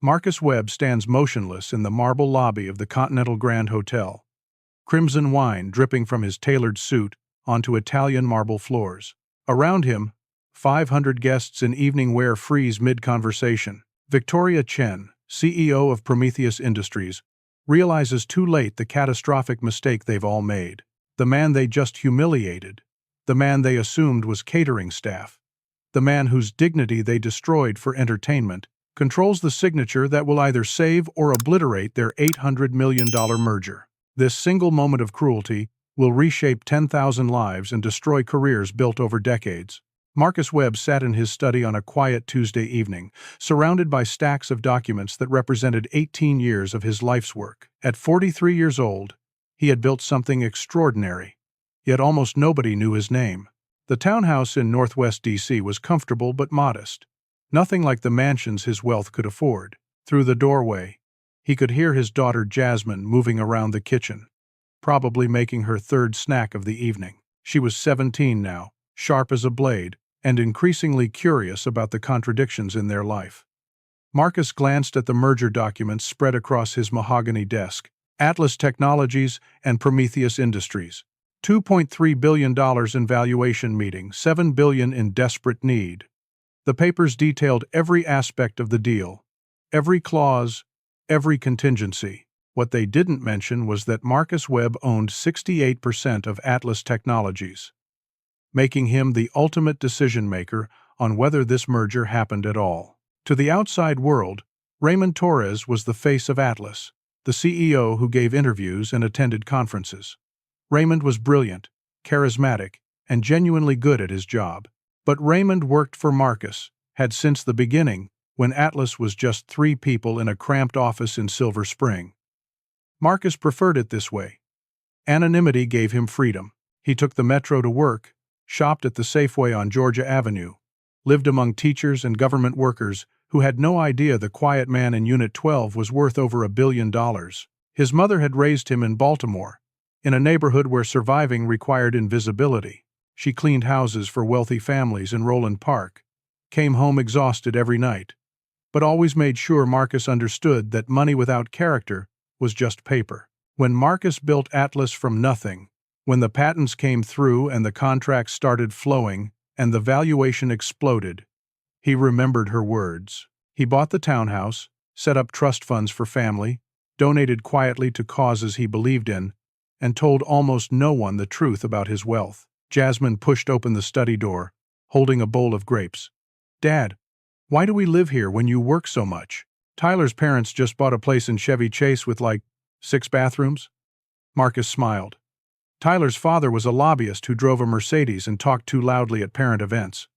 Marcus Webb stands motionless in the marble lobby of the Continental Grand Hotel, crimson wine dripping from his tailored suit onto Italian marble floors. Around him, 500 guests in evening wear freeze mid-conversation. Victoria Chen, CEO of Prometheus Industries, realizes too late the catastrophic mistake they've all made. The man they just humiliated, the man they assumed was catering staff, the man whose dignity they destroyed for entertainment, controls the signature that will either save or obliterate their $800 million merger. This single moment of cruelty will reshape 10,000 lives and destroy careers built over decades. Marcus Webb sat in his study on a quiet Tuesday evening, surrounded by stacks of documents that represented 18 years of his life's work. At 43 years old, he had built something extraordinary, yet almost nobody knew his name. The townhouse in Northwest D.C. was comfortable but modest, nothing like the mansions his wealth could afford. Through the doorway, he could hear his daughter Jasmine moving around the kitchen, probably making her third snack of the evening. She was 17 now, sharp as a blade, and increasingly curious about the contradictions in their life. Marcus glanced at the merger documents spread across his mahogany desk. Atlas Technologies and Prometheus Industries. $2.3 billion in valuation meeting, $7 billion in desperate need. The papers detailed every aspect of the deal, every clause, every contingency. What they didn't mention was that Marcus Webb owned 68% of Atlas Technologies, making him the ultimate decision-maker on whether this merger happened at all. To the outside world, Raymond Torres was the face of Atlas, the CEO who gave interviews and attended conferences. Raymond was brilliant, charismatic, and genuinely good at his job. But Raymond worked for Marcus, had since the beginning, when Atlas was just 3 people in a cramped office in Silver Spring. Marcus preferred it this way. Anonymity gave him freedom. He took the metro to work, shopped at the Safeway on Georgia Avenue, lived among teachers and government workers who had no idea the quiet man in Unit 12 was worth over $1 billion. His mother had raised him in Baltimore, in a neighborhood where surviving required invisibility. She cleaned houses for wealthy families in Roland Park, came home exhausted every night, but always made sure Marcus understood that money without character was just paper. When Marcus built Atlas from nothing, when the patents came through and the contracts started flowing and the valuation exploded, he remembered her words. He bought the townhouse, set up trust funds for family, donated quietly to causes he believed in, and told almost no one the truth about his wealth. Jasmine pushed open the study door, holding a bowl of grapes. "Dad, why do we live here when you work so much? Tyler's parents just bought a place in Chevy Chase with like 6 bathrooms." Marcus smiled. Tyler's father was a lobbyist who drove a Mercedes and talked too loudly at parent events.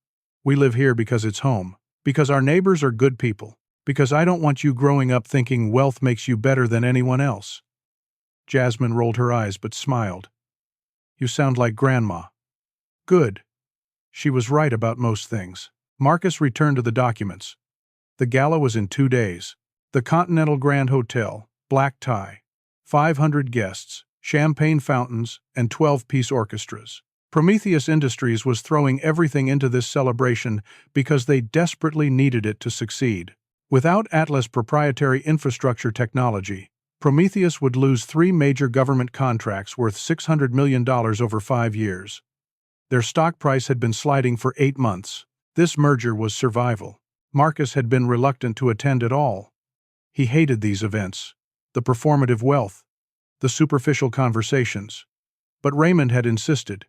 "We live here because it's home, because our neighbors are good people, because I don't want you growing up thinking wealth makes you better than anyone else." Jasmine rolled her eyes but smiled. "You sound like Grandma." Good. She was right about most things. Marcus returned to the documents. The gala was in 2 days. The Continental Grand Hotel, black tie, 500 guests, champagne fountains, and 12-piece orchestras. Prometheus Industries was throwing everything into this celebration because they desperately needed it to succeed. Without Atlas proprietary infrastructure technology, Prometheus would lose 3 major government contracts worth $600 million over 5 years. Their stock price had been sliding for 8 months. This merger was survival. Marcus had been reluctant to attend at all. He hated these events, the performative wealth, the superficial conversations. But Raymond had insisted.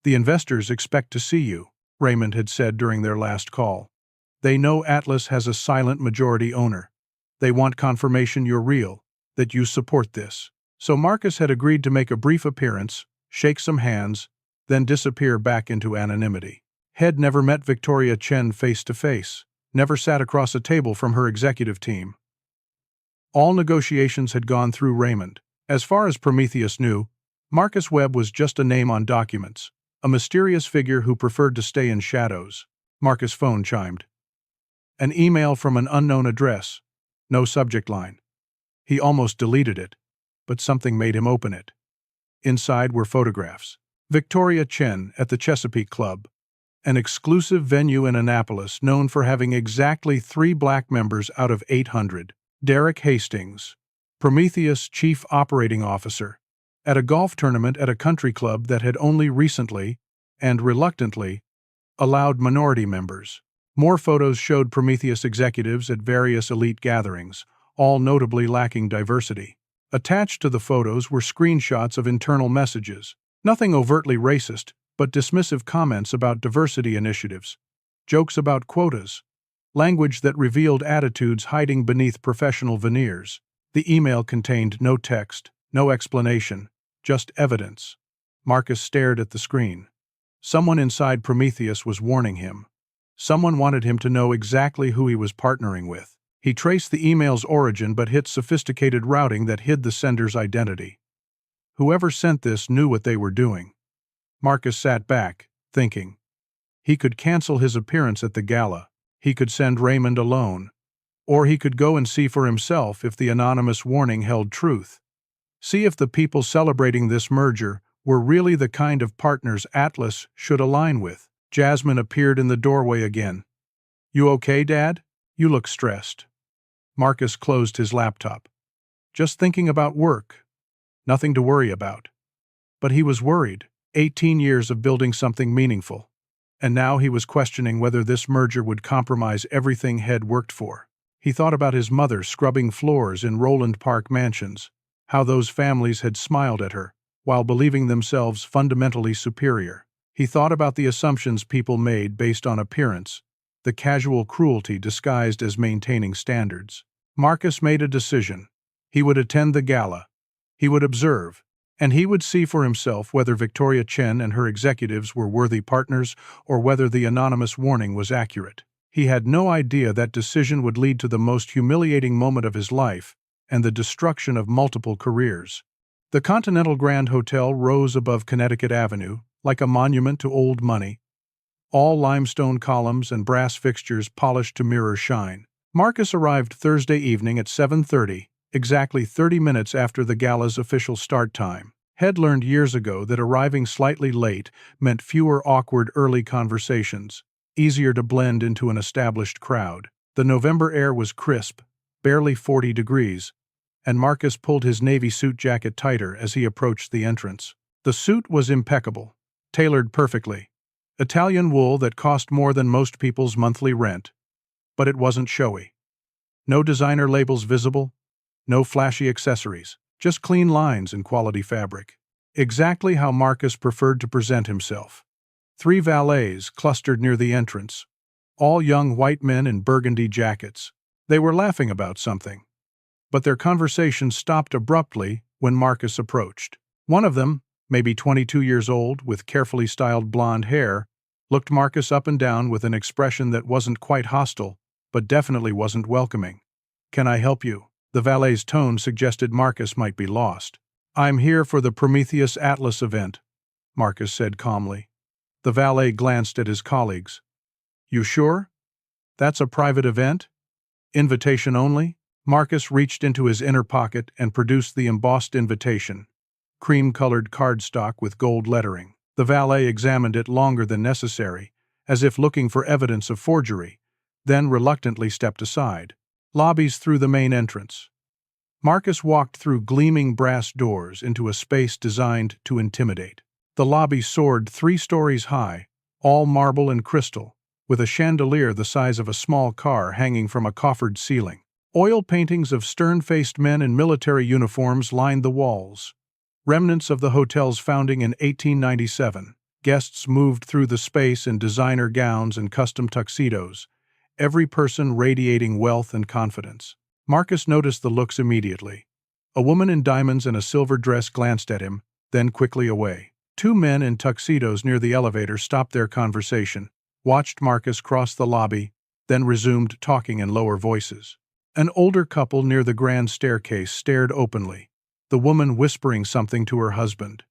"The investors expect to see you," Raymond had said during their last call. "They know Atlas has a silent majority owner. They want confirmation you're real, that you support this." So Marcus had agreed to make a brief appearance, shake some hands, then disappear back into anonymity. Head never met Victoria Chen face to face, never sat across a table from her executive team. All negotiations had gone through Raymond. As far as Prometheus knew, Marcus Webb was just a name on documents, a mysterious figure who preferred to stay in shadows. Marcus' phone chimed. An email from an unknown address. No subject line. He almost deleted it, but something made him open it. Inside were photographs. Victoria Chen at the Chesapeake Club. an exclusive venue in Annapolis known for having exactly 3 black members out of 800. Derek Hastings, Prometheus Chief Operating Officer, at a golf tournament at a country club that had only recently, and reluctantly, allowed minority members. More photos showed Prometheus executives at various elite gatherings, all notably lacking diversity. Attached to the photos were screenshots of internal messages, nothing overtly racist, but dismissive comments about diversity initiatives, jokes about quotas, language that revealed attitudes hiding beneath professional veneers. The email contained no text, no explanation, just evidence. Marcus stared at the screen. Someone inside Prometheus was warning him. Someone wanted him to know exactly who he was partnering with. He traced the email's origin but hit sophisticated routing that hid the sender's identity. Whoever sent this knew what they were doing. Marcus sat back, thinking. He could cancel his appearance at the gala. He could send Raymond alone. Or he could go and see for himself if the anonymous warning held truth. See if the people celebrating this merger were really the kind of partners Atlas should align with. Jasmine appeared in the doorway again. "You okay, Dad? You look stressed." Marcus closed his laptop. "Just thinking about work. Nothing to worry about." But he was worried. 18 years of building something meaningful. And now he was questioning whether this merger would compromise everything Head worked for. He thought about his mother scrubbing floors in Roland Park mansions, how those families had smiled at her, while believing themselves fundamentally superior. He thought about the assumptions people made based on appearance, the casual cruelty disguised as maintaining standards. Marcus made a decision. He would attend the gala. He would observe. And he would see for himself whether Victoria Chen and her executives were worthy partners or whether the anonymous warning was accurate. He had no idea that decision would lead to the most humiliating moment of his life and the destruction of multiple careers. The Continental Grand Hotel rose above Connecticut Avenue, like a monument to old money. All limestone columns and brass fixtures polished to mirror shine. Marcus arrived Thursday evening at 7:30. Exactly 30 minutes after the gala's official start time. Head learned years ago that arriving slightly late meant fewer awkward early conversations, easier to blend into an established crowd. The November air was crisp, barely 40 degrees, and Marcus pulled his navy suit jacket tighter as he approached the entrance. The suit was impeccable, tailored perfectly. Italian wool that cost more than most people's monthly rent. But it wasn't showy. No designer labels visible. No flashy accessories, just clean lines and quality fabric. Exactly how Marcus preferred to present himself. 3 valets clustered near the entrance, all young white men in burgundy jackets. They were laughing about something. But their conversation stopped abruptly when Marcus approached. One of them, maybe 22 years old, with carefully styled blonde hair, looked Marcus up and down with an expression that wasn't quite hostile, but definitely wasn't welcoming. "Can I help you?" The valet's tone suggested Marcus might be lost. "I'm here for the Prometheus Atlas event," Marcus said calmly. The valet glanced at his colleagues. "You sure? That's a private event? Invitation only?" Marcus reached into his inner pocket and produced the embossed invitation, cream-colored cardstock with gold lettering. The valet examined it longer than necessary, as if looking for evidence of forgery, then reluctantly stepped aside. Lobbies through the main entrance. Marcus walked through gleaming brass doors into a space designed to intimidate. The lobby soared 3 stories high, all marble and crystal, with a chandelier the size of a small car hanging from a coffered ceiling. Oil paintings of stern-faced men in military uniforms lined the walls, remnants of the hotel's founding in 1897. Guests moved through the space in designer gowns and custom tuxedos, every person radiating wealth and confidence. Marcus noticed the looks immediately. A woman in diamonds and a silver dress glanced at him, then quickly away. 2 men in tuxedos near the elevator stopped their conversation, watched Marcus cross the lobby, then resumed talking in lower voices. An older couple near the grand staircase stared openly, the woman whispering something to her husband.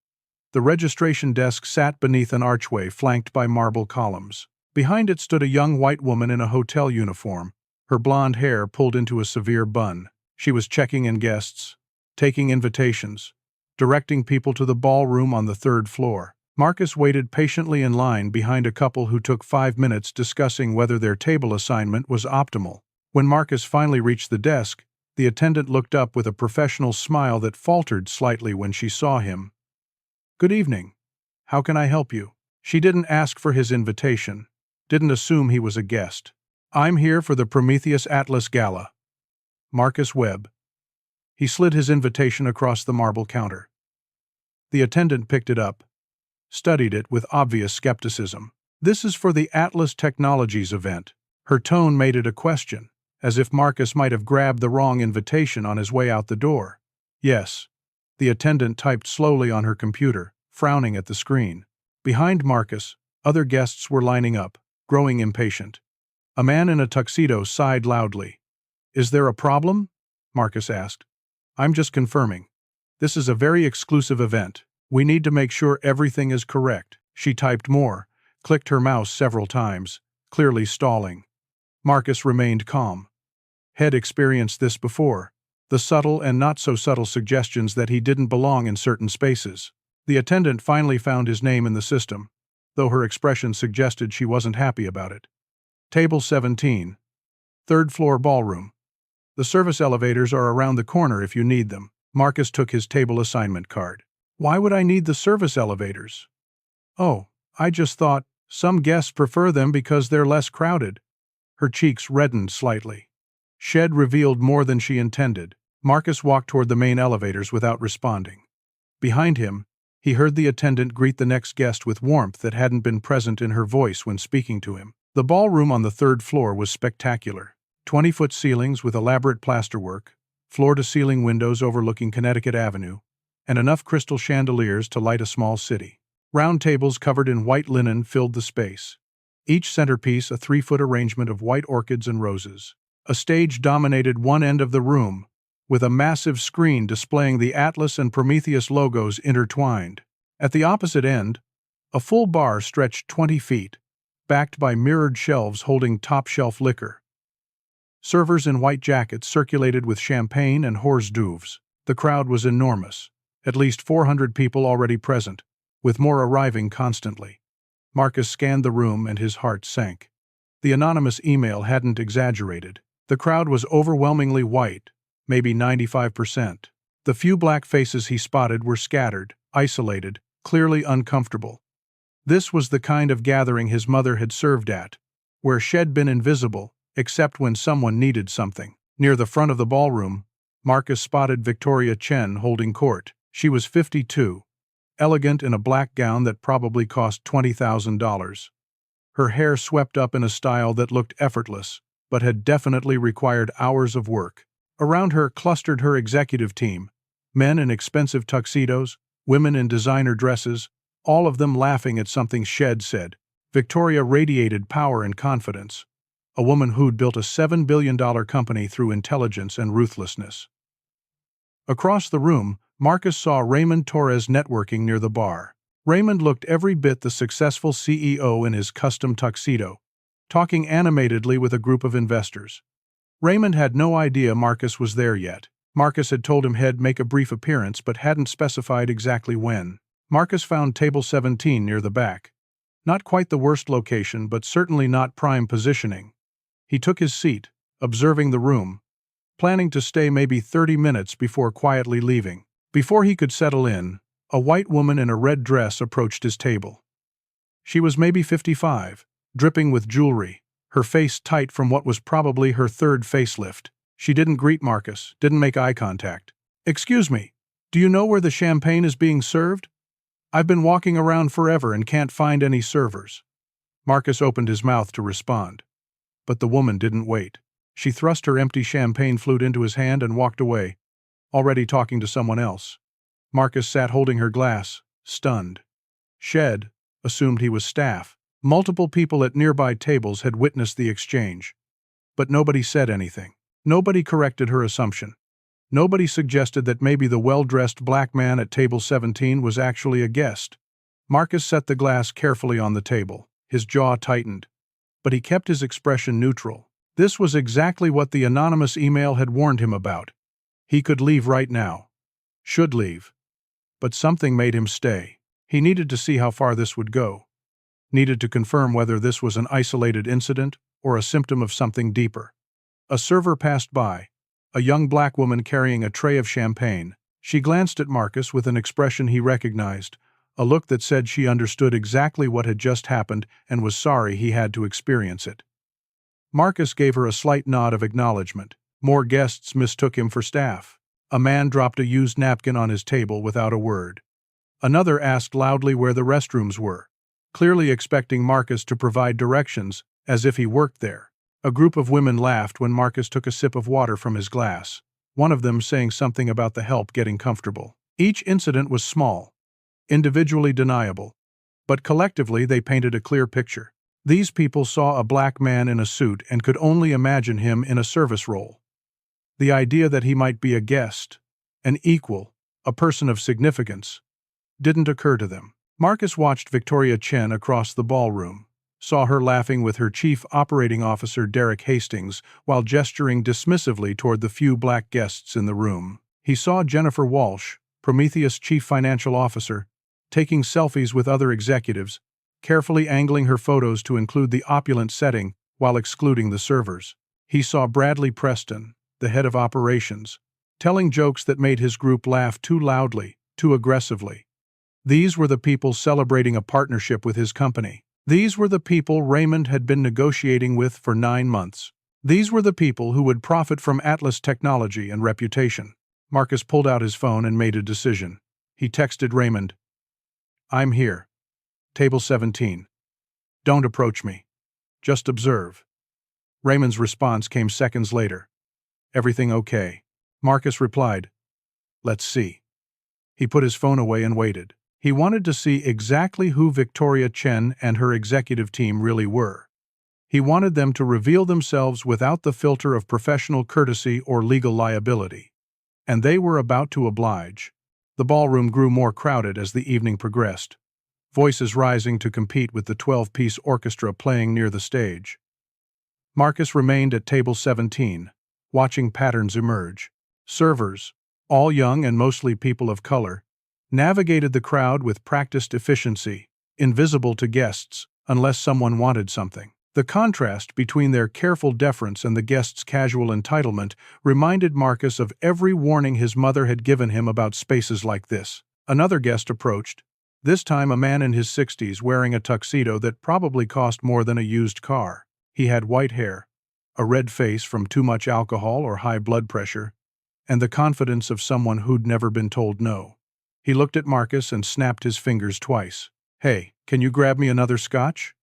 The registration desk sat beneath an archway flanked by marble columns. Behind it stood a young white woman in a hotel uniform, her blonde hair pulled into a severe bun. She was checking in guests, taking invitations, directing people to the ballroom on the 3rd floor. Marcus waited patiently in line behind a couple who took 5 minutes discussing whether their table assignment was optimal. When Marcus finally reached the desk, the attendant looked up with a professional smile that faltered slightly when she saw him. "Good evening. How can I help you?" She didn't ask for his invitation, didn't assume he was a guest. "I'm here for the Prometheus Atlas Gala. Marcus Webb." He slid his invitation across the marble counter. The attendant picked it up, studied it with obvious skepticism. "This is for the Atlas Technologies event." Her tone made it a question, as if Marcus might have grabbed the wrong invitation on his way out the door. "Yes." The attendant typed slowly on her computer, frowning at the screen. Behind Marcus, other guests were lining up, growing impatient. A man in a tuxedo sighed loudly. "Is there a problem?" Marcus asked. "I'm just confirming. This is a very exclusive event. We need to make sure everything is correct." She typed more, clicked her mouse several times, clearly stalling. Marcus remained calm. Had experienced this before, the subtle and not-so-subtle suggestions that he didn't belong in certain spaces. The attendant finally found his name in the system, though her expression suggested she wasn't happy about it. "Table 17. Third floor ballroom. The service elevators are around the corner if you need them." Marcus took his table assignment card. "Why would I need the service elevators?" "Oh, I just thought some guests prefer them because they're less crowded." Her cheeks reddened slightly. Shed revealed more than she intended. Marcus walked toward the main elevators without responding. Behind him, he heard the attendant greet the next guest with warmth that hadn't been present in her voice when speaking to him. The ballroom on the third floor was spectacular. 20-foot ceilings with elaborate plasterwork, floor-to-ceiling windows overlooking Connecticut Avenue, and enough crystal chandeliers to light a small city. Round tables covered in white linen filled the space. Each centerpiece a 3-foot arrangement of white orchids and roses. A stage dominated one end of the room, with a massive screen displaying the Atlas and Prometheus logos intertwined. At the opposite end, a full bar stretched 20 feet, backed by mirrored shelves holding top-shelf liquor. Servers in white jackets circulated with champagne and hors d'oeuvres. The crowd was enormous, at least 400 people already present, with more arriving constantly. Marcus scanned the room and his heart sank. The anonymous email hadn't exaggerated. The crowd was overwhelmingly white, maybe 95%. The few black faces he spotted were scattered, isolated, clearly uncomfortable. This was the kind of gathering his mother had served at, where she'd been invisible, except when someone needed something. Near the front of the ballroom, Marcus spotted Victoria Chen holding court. She was 52, elegant in a black gown that probably cost $20,000. Her hair swept up in a style that looked effortless, but had definitely required hours of work. Around her clustered her executive team, men in expensive tuxedos, women in designer dresses, all of them laughing at something Shed said. Victoria radiated power and confidence, a woman who'd built a $7 billion company through intelligence and ruthlessness. Across the room, Marcus saw Raymond Torres networking near the bar. Raymond looked every bit the successful CEO in his custom tuxedo, talking animatedly with a group of investors. Raymond had no idea Marcus was there yet. Marcus had told him he'd make a brief appearance but hadn't specified exactly when. Marcus found table 17 near the back. Not quite the worst location, but certainly not prime positioning. He took his seat, observing the room, planning to stay maybe 30 minutes before quietly leaving. Before he could settle in, a white woman in a red dress approached his table. She was maybe 55, dripping with jewelry, her face tight from what was probably her third facelift. She didn't greet Marcus, didn't make eye contact. "Excuse me, do you know where the champagne is being served? I've been walking around forever and can't find any servers." Marcus opened his mouth to respond, but the woman didn't wait. She thrust her empty champagne flute into his hand and walked away, already talking to someone else. Marcus sat holding her glass, stunned. Shed assumed he was staff. Multiple people at nearby tables had witnessed the exchange, but nobody said anything. Nobody corrected her assumption. Nobody suggested that maybe the well-dressed black man at table 17 was actually a guest. Marcus set the glass carefully on the table. His jaw tightened, but he kept his expression neutral. This was exactly what the anonymous email had warned him about. He could leave right now. Should leave. But something made him stay. He needed to see how far this would go. Needed to confirm whether this was an isolated incident or a symptom of something deeper. A server passed by, a young black woman carrying a tray of champagne. She glanced at Marcus with an expression he recognized, a look that said she understood exactly what had just happened and was sorry he had to experience it. Marcus gave her a slight nod of acknowledgement. More guests mistook him for staff. A man dropped a used napkin on his table without a word. Another asked loudly where the restrooms were, clearly expecting Marcus to provide directions, as if he worked there. A group of women laughed when Marcus took a sip of water from his glass, one of them saying something about the help getting comfortable. Each incident was small, individually deniable, but collectively they painted a clear picture. These people saw a black man in a suit and could only imagine him in a service role. The idea that he might be a guest, an equal, a person of significance, didn't occur to them. Marcus watched Victoria Chen across the ballroom, saw her laughing with her chief operating officer Derek Hastings while gesturing dismissively toward the few black guests in the room. He saw Jennifer Walsh, Prometheus' chief financial officer, taking selfies with other executives, carefully angling her photos to include the opulent setting while excluding the servers. He saw Bradley Preston, the head of operations, telling jokes that made his group laugh too loudly, too aggressively. These were the people celebrating a partnership with his company. These were the people Raymond had been negotiating with for 9 months. These were the people who would profit from Atlas technology and reputation. Marcus pulled out his phone and made a decision. He texted Raymond, "I'm here. Table 17. Don't approach me. Just observe." Raymond's response came seconds later. "Everything okay?" Marcus replied, "Let's see." He put his phone away and waited. He wanted to see exactly who Victoria Chen and her executive team really were. He wanted them to reveal themselves without the filter of professional courtesy or legal liability. And they were about to oblige. The ballroom grew more crowded as the evening progressed, voices rising to compete with the 12-piece orchestra playing near the stage. Marcus remained at table 17, watching patterns emerge. Servers, all young and mostly people of color, navigated the crowd with practiced efficiency, invisible to guests unless someone wanted something. The contrast between their careful deference and the guests' casual entitlement reminded Marcus of every warning his mother had given him about spaces like this. Another guest approached, this time a man in his 60s wearing a tuxedo that probably cost more than a used car. He had white hair, a red face from too much alcohol or high blood pressure, and the confidence of someone who'd never been told no. He looked at Marcus and snapped his fingers twice. "Hey, can you grab me another scotch?"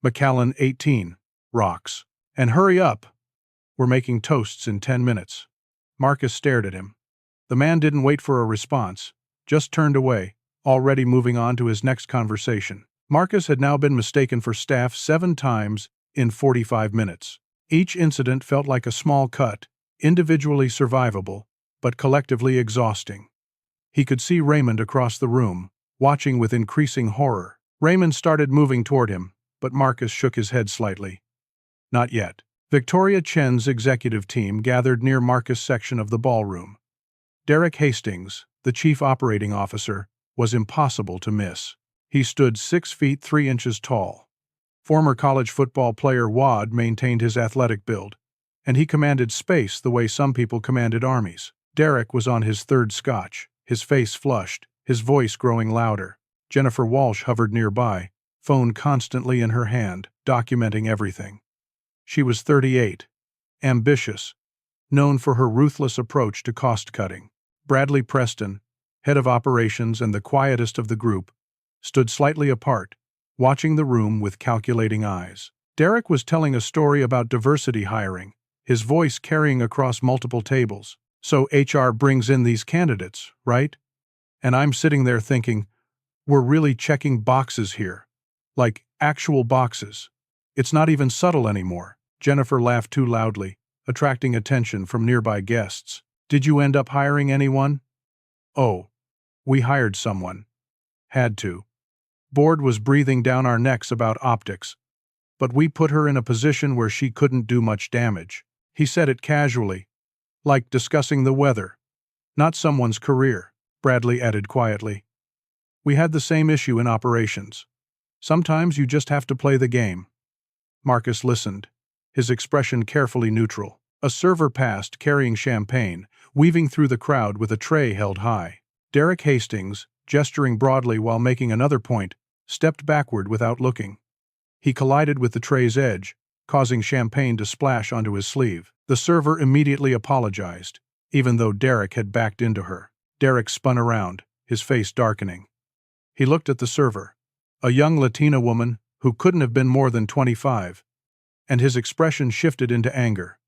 "Macallan 18. Rocks. And hurry up. We're making toasts in 10 minutes. Marcus stared at him. The man didn't wait for a response, just turned away, already moving on to his next conversation. Marcus had now been mistaken for staff 7 times in 45 minutes. Each incident felt like a small cut, individually survivable, but collectively exhausting. He could see Raymond across the room, watching with increasing horror. Raymond started moving toward him, but Marcus shook his head slightly. Not yet. Victoria Chen's executive team gathered near Marcus' section of the ballroom. Derek Hastings, the chief operating officer, was impossible to miss. He stood 6 feet 3 inches tall. Former college football player Wad maintained his athletic build, and he commanded space the way some people commanded armies. Derek was on his 3rd scotch, his face flushed, his voice growing louder. Jennifer Walsh hovered nearby, phone constantly in her hand, documenting everything. She was 38, ambitious, known for her ruthless approach to cost-cutting. Bradley Preston, head of operations and the quietest of the group, stood slightly apart, watching the room with calculating eyes. Derek was telling a story about diversity hiring, his voice carrying across multiple tables. "So HR brings in these candidates, right?" And I'm sitting there thinking, we're really checking boxes here. Like, actual boxes. It's not even subtle anymore. Jennifer laughed too loudly, attracting attention from nearby guests. "Did you end up hiring anyone?" "Oh, we hired someone. Had to. Board was breathing down our necks about optics, but we put her in a position where she couldn't do much damage." He said it casually, like discussing the weather, not someone's career. Bradley added quietly, We had the same issue in operations. Sometimes you just have to play the game. Marcus listened, his expression carefully neutral. A server passed carrying champagne, weaving through the crowd with a tray held high. Derek Hastings, gesturing broadly while making another point, stepped backward without looking. He collided with the tray's edge, causing champagne to splash onto his sleeve. The server immediately apologized, even though Derek had backed into her. Derek spun around, his face darkening. He looked at the server, a young Latina woman who couldn't have been more than 25, and his expression shifted into anger.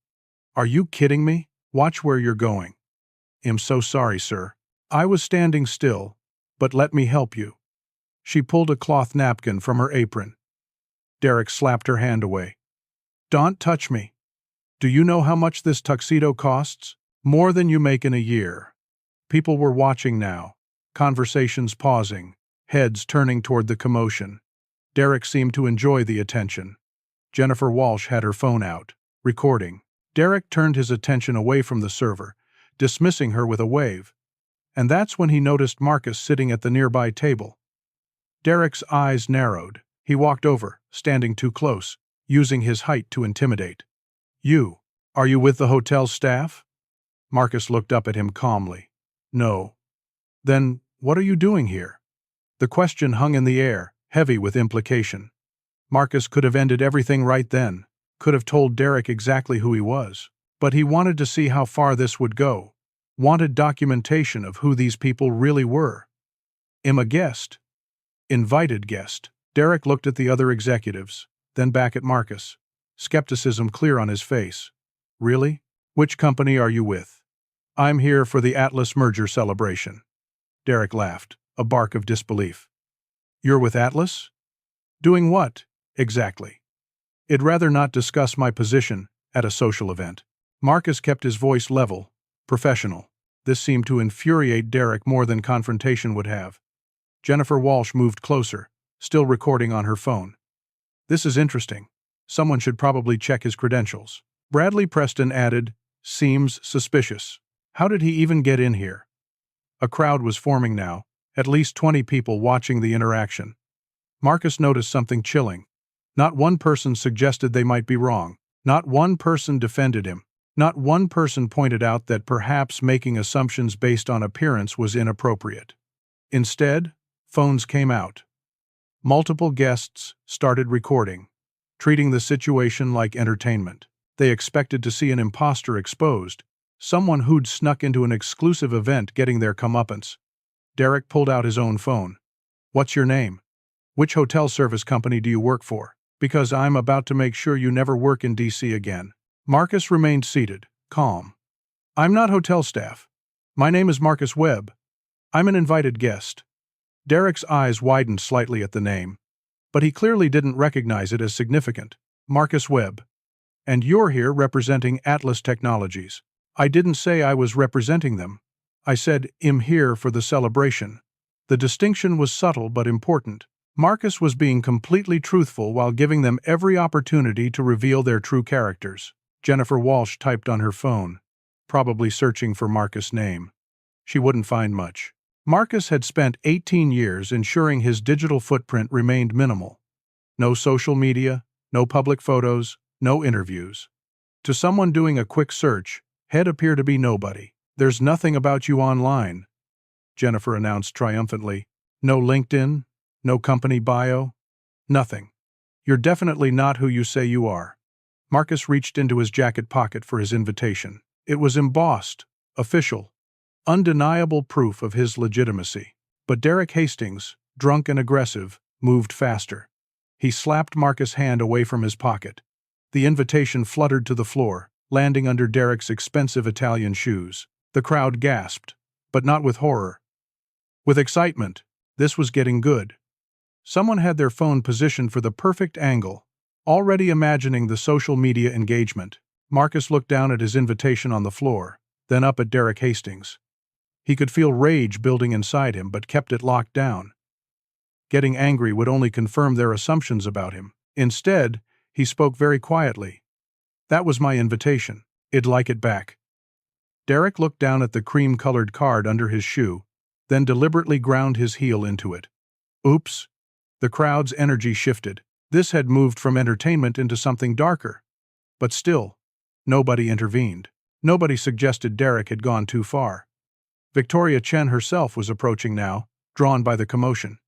"Are you kidding me? Watch where you're going." "I'm so sorry, sir. I was standing still, but let me help you." She pulled a cloth napkin from her apron. Derek slapped her hand away. "Don't touch me. Do you know how much this tuxedo costs? More than you make in a year." People were watching now, conversations pausing, heads turning toward the commotion. Derek seemed to enjoy the attention. Jennifer Walsh had her phone out, recording. Derek turned his attention away from the server, dismissing her with a wave. And that's when he noticed Marcus sitting at the nearby table. Derek's eyes narrowed. He walked over, standing too close, using his height to intimidate. Are you with the hotel staff?" Marcus looked up at him calmly. "No." "Then, what are you doing here?" The question hung in the air, heavy with implication. Marcus could have ended everything right then, could have told Derek exactly who he was. But he wanted to see how far this would go, wanted documentation of who these people really were. "I'm a guest." "Invited guest." Derek looked at the other executives, then back at Marcus, skepticism clear on his face. "Really? Which company are you with?" "I'm here for the Atlas merger celebration." Derek laughed, a bark of disbelief. "You're with Atlas? Doing what, exactly?" "I'd rather not discuss my position at a social event." Marcus kept his voice level, professional. This seemed to infuriate Derek more than confrontation would have. Jennifer Walsh moved closer, still recording on her phone. "This is interesting. Someone should probably check his credentials." Bradley Preston added, "Seems suspicious. How did he even get in here?" A crowd was forming now, at least 20 people watching the interaction. Marcus noticed something chilling. Not one person suggested they might be wrong. Not one person defended him. Not one person pointed out that perhaps making assumptions based on appearance was inappropriate. Instead, phones came out. Multiple guests started recording, treating the situation like entertainment. They expected to see an imposter exposed, someone who'd snuck into an exclusive event getting their comeuppance. Derek pulled out his own phone. "What's your name? Which hotel service company do you work for? Because I'm about to make sure you never work in DC again." Marcus remained seated, calm. "I'm not hotel staff. My name is Marcus Webb. I'm an invited guest." Derek's eyes widened slightly at the name, but he clearly didn't recognize it as significant. "Marcus Webb. And you're here representing Atlas Technologies." "I didn't say I was representing them. I said I'm here for the celebration." The distinction was subtle but important. Marcus was being completely truthful while giving them every opportunity to reveal their true characters. Jennifer Walsh typed on her phone, probably searching for Marcus' name. She wouldn't find much. Marcus had spent 18 years ensuring his digital footprint remained minimal. No social media, no public photos, no interviews. To someone doing a quick search, he'd appear to be nobody. "There's nothing about you online," Jennifer announced triumphantly. "No LinkedIn, no company bio, nothing. You're definitely not who you say you are." Marcus reached into his jacket pocket for his invitation. It was embossed, official, undeniable proof of his legitimacy. But Derek Hastings, drunk and aggressive, moved faster. He slapped Marcus' hand away from his pocket. The invitation fluttered to the floor, landing under Derek's expensive Italian shoes. The crowd gasped, but not with horror. With excitement. This was getting good. Someone had their phone positioned for the perfect angle, already imagining the social media engagement. Marcus looked down at his invitation on the floor, then up at Derek Hastings. He could feel rage building inside him but kept it locked down. Getting angry would only confirm their assumptions about him. Instead, he spoke very quietly. "That was my invitation. I'd like it back." Derek looked down at the cream-colored card under his shoe, then deliberately ground his heel into it. Oops! The crowd's energy shifted. This had moved from entertainment into something darker. But still, nobody intervened. Nobody suggested Derek had gone too far. Victoria Chen herself was approaching now, drawn by the commotion.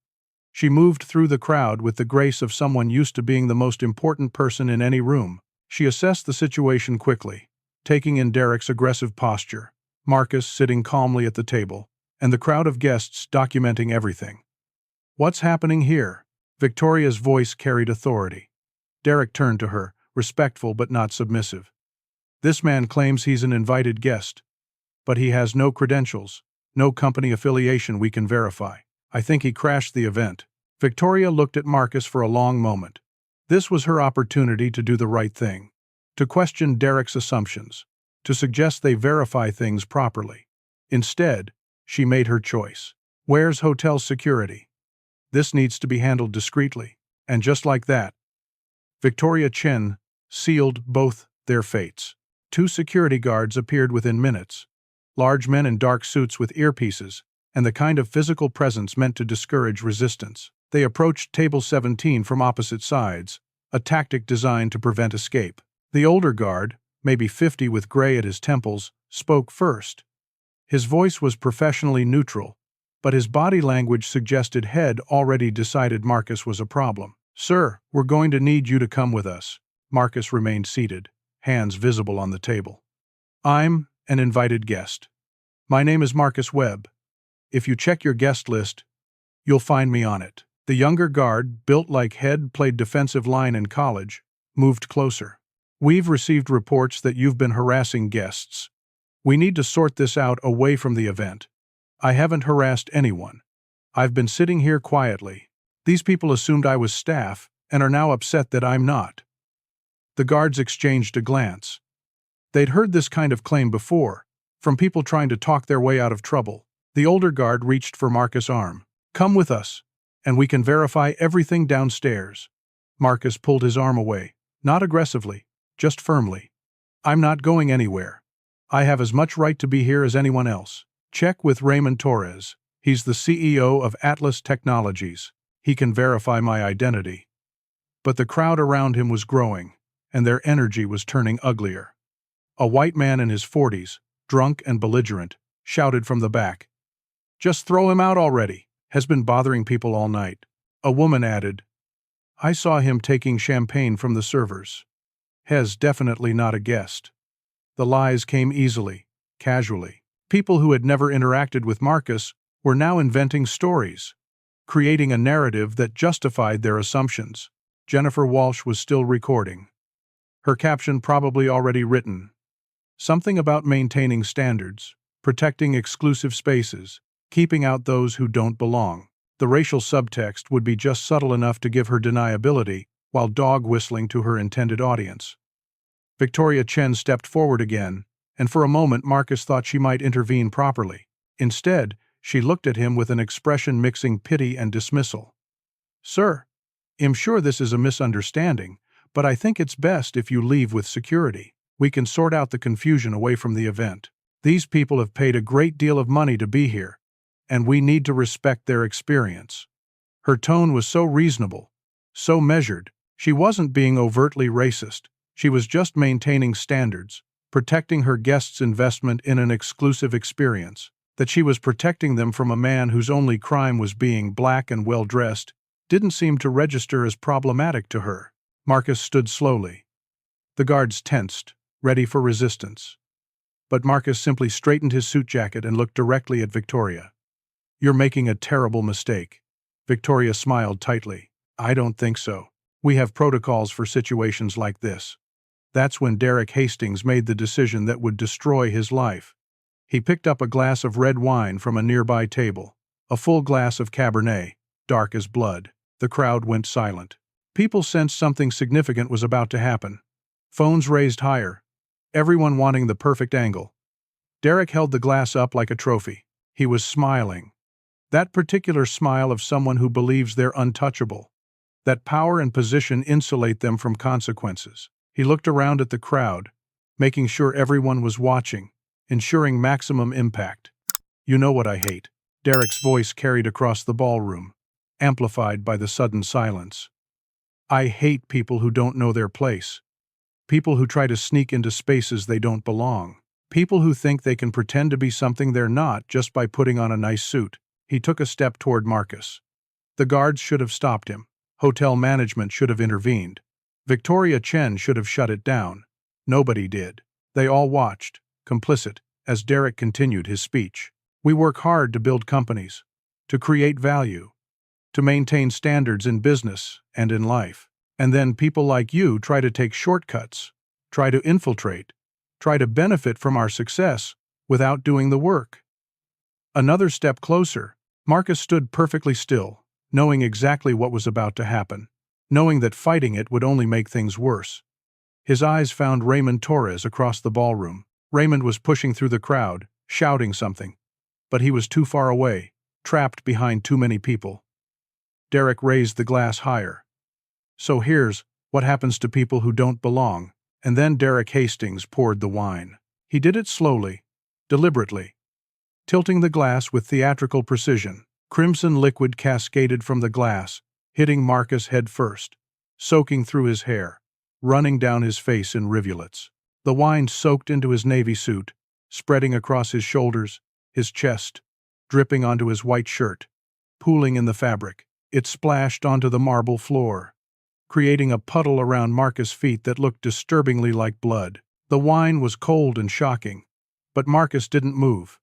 She moved through the crowd with the grace of someone used to being the most important person in any room. She assessed the situation quickly, taking in Derek's aggressive posture, Marcus sitting calmly at the table, and the crowd of guests documenting everything. "What's happening here?" Victoria's voice carried authority. Derek turned to her, respectful but not submissive. "This man claims he's an invited guest. But he has no credentials, no company affiliation we can verify. I think he crashed the event." Victoria looked at Marcus for a long moment. This was her opportunity to do the right thing, to question Derek's assumptions, to suggest they verify things properly. Instead, she made her choice. "Where's hotel security? This needs to be handled discreetly." And just like that, Victoria Chen sealed both their fates. 2 security guards appeared within minutes. Large men in dark suits with earpieces, and the kind of physical presence meant to discourage resistance. They approached Table 17 from opposite sides, a tactic designed to prevent escape. The older guard, maybe 50 with gray at his temples, spoke first. His voice was professionally neutral, but his body language suggested he'd already decided Marcus was a problem. "Sir, we're going to need you to come with us." Marcus remained seated, hands visible on the table. "I'm an invited guest. My name is Marcus Webb. If you check your guest list, you'll find me on it." The younger guard, built like he'd played defensive line in college, moved closer. "We've received reports that you've been harassing guests. We need to sort this out away from the event." "I haven't harassed anyone. I've been sitting here quietly. These people assumed I was staff and are now upset that I'm not." The guards exchanged a glance. They'd heard this kind of claim before, from people trying to talk their way out of trouble. The older guard reached for Marcus' arm. "Come with us, and we can verify everything downstairs." Marcus pulled his arm away, not aggressively, just firmly. "I'm not going anywhere. I have as much right to be here as anyone else. Check with Raymond Torres. He's the CEO of Atlas Technologies. He can verify my identity." But the crowd around him was growing, and their energy was turning uglier. A white man in his 40s, drunk and belligerent, shouted from the back, "Just throw him out already. Has been bothering people all night." A woman added, "I saw him taking champagne from the servers. He's definitely not a guest." The lies came easily, casually. People who had never interacted with Marcus were now inventing stories, creating a narrative that justified their assumptions. Jennifer Walsh was still recording. Her caption probably already written. Something about maintaining standards, protecting exclusive spaces, keeping out those who don't belong. The racial subtext would be just subtle enough to give her deniability, while dog whistling to her intended audience. Victoria Chen stepped forward again, and for a moment Marcus thought she might intervene properly. Instead, she looked at him with an expression mixing pity and dismissal. "Sir, I'm sure this is a misunderstanding, but I think it's best if you leave with security. We can sort out the confusion away from the event. These people have paid a great deal of money to be here, and we need to respect their experience." Her tone was so reasonable, so measured. She wasn't being overtly racist. She was just maintaining standards, protecting her guests' investment in an exclusive experience. That she was protecting them from a man whose only crime was being black and well-dressed didn't seem to register as problematic to her. Marcus stood slowly. The guards tensed, ready for resistance. But Marcus simply straightened his suit jacket and looked directly at Victoria. "You're making a terrible mistake." Victoria smiled tightly. "I don't think so. We have protocols for situations like this." That's when Derek Hastings made the decision that would destroy his life. He picked up a glass of red wine from a nearby table, a full glass of Cabernet, dark as blood. The crowd went silent. People sensed something significant was about to happen. Phones raised higher, everyone wanting the perfect angle. Derek held the glass up like a trophy. He was smiling. That particular smile of someone who believes they're untouchable. That power and position insulate them from consequences. He looked around at the crowd, making sure everyone was watching, ensuring maximum impact. "You know what I hate?" Derek's voice carried across the ballroom, amplified by the sudden silence. "I hate people who don't know their place. People who try to sneak into spaces they don't belong. People who think they can pretend to be something they're not just by putting on a nice suit." He took a step toward Marcus. The guards should have stopped him. Hotel management should have intervened. Victoria Chen should have shut it down. Nobody did. They all watched, complicit, as Derek continued his speech. "We work hard to build companies, to create value, to maintain standards in business and in life. And then people like you try to take shortcuts, try to infiltrate, try to benefit from our success without doing the work." Another step closer, Marcus stood perfectly still, knowing exactly what was about to happen, knowing that fighting it would only make things worse. His eyes found Raymond Torres across the ballroom. Raymond was pushing through the crowd, shouting something. But he was too far away, trapped behind too many people. Derek raised the glass higher. "So here's what happens to people who don't belong." And then Derek Hastings poured the wine. He did it slowly, deliberately, tilting the glass with theatrical precision. Crimson liquid cascaded from the glass, hitting Marcus head first, soaking through his hair, running down his face in rivulets. The wine soaked into his navy suit, spreading across his shoulders, his chest, dripping onto his white shirt, pooling in the fabric. It splashed onto the marble floor, creating a puddle around Marcus' feet that looked disturbingly like blood. The wine was cold and shocking, but Marcus didn't move,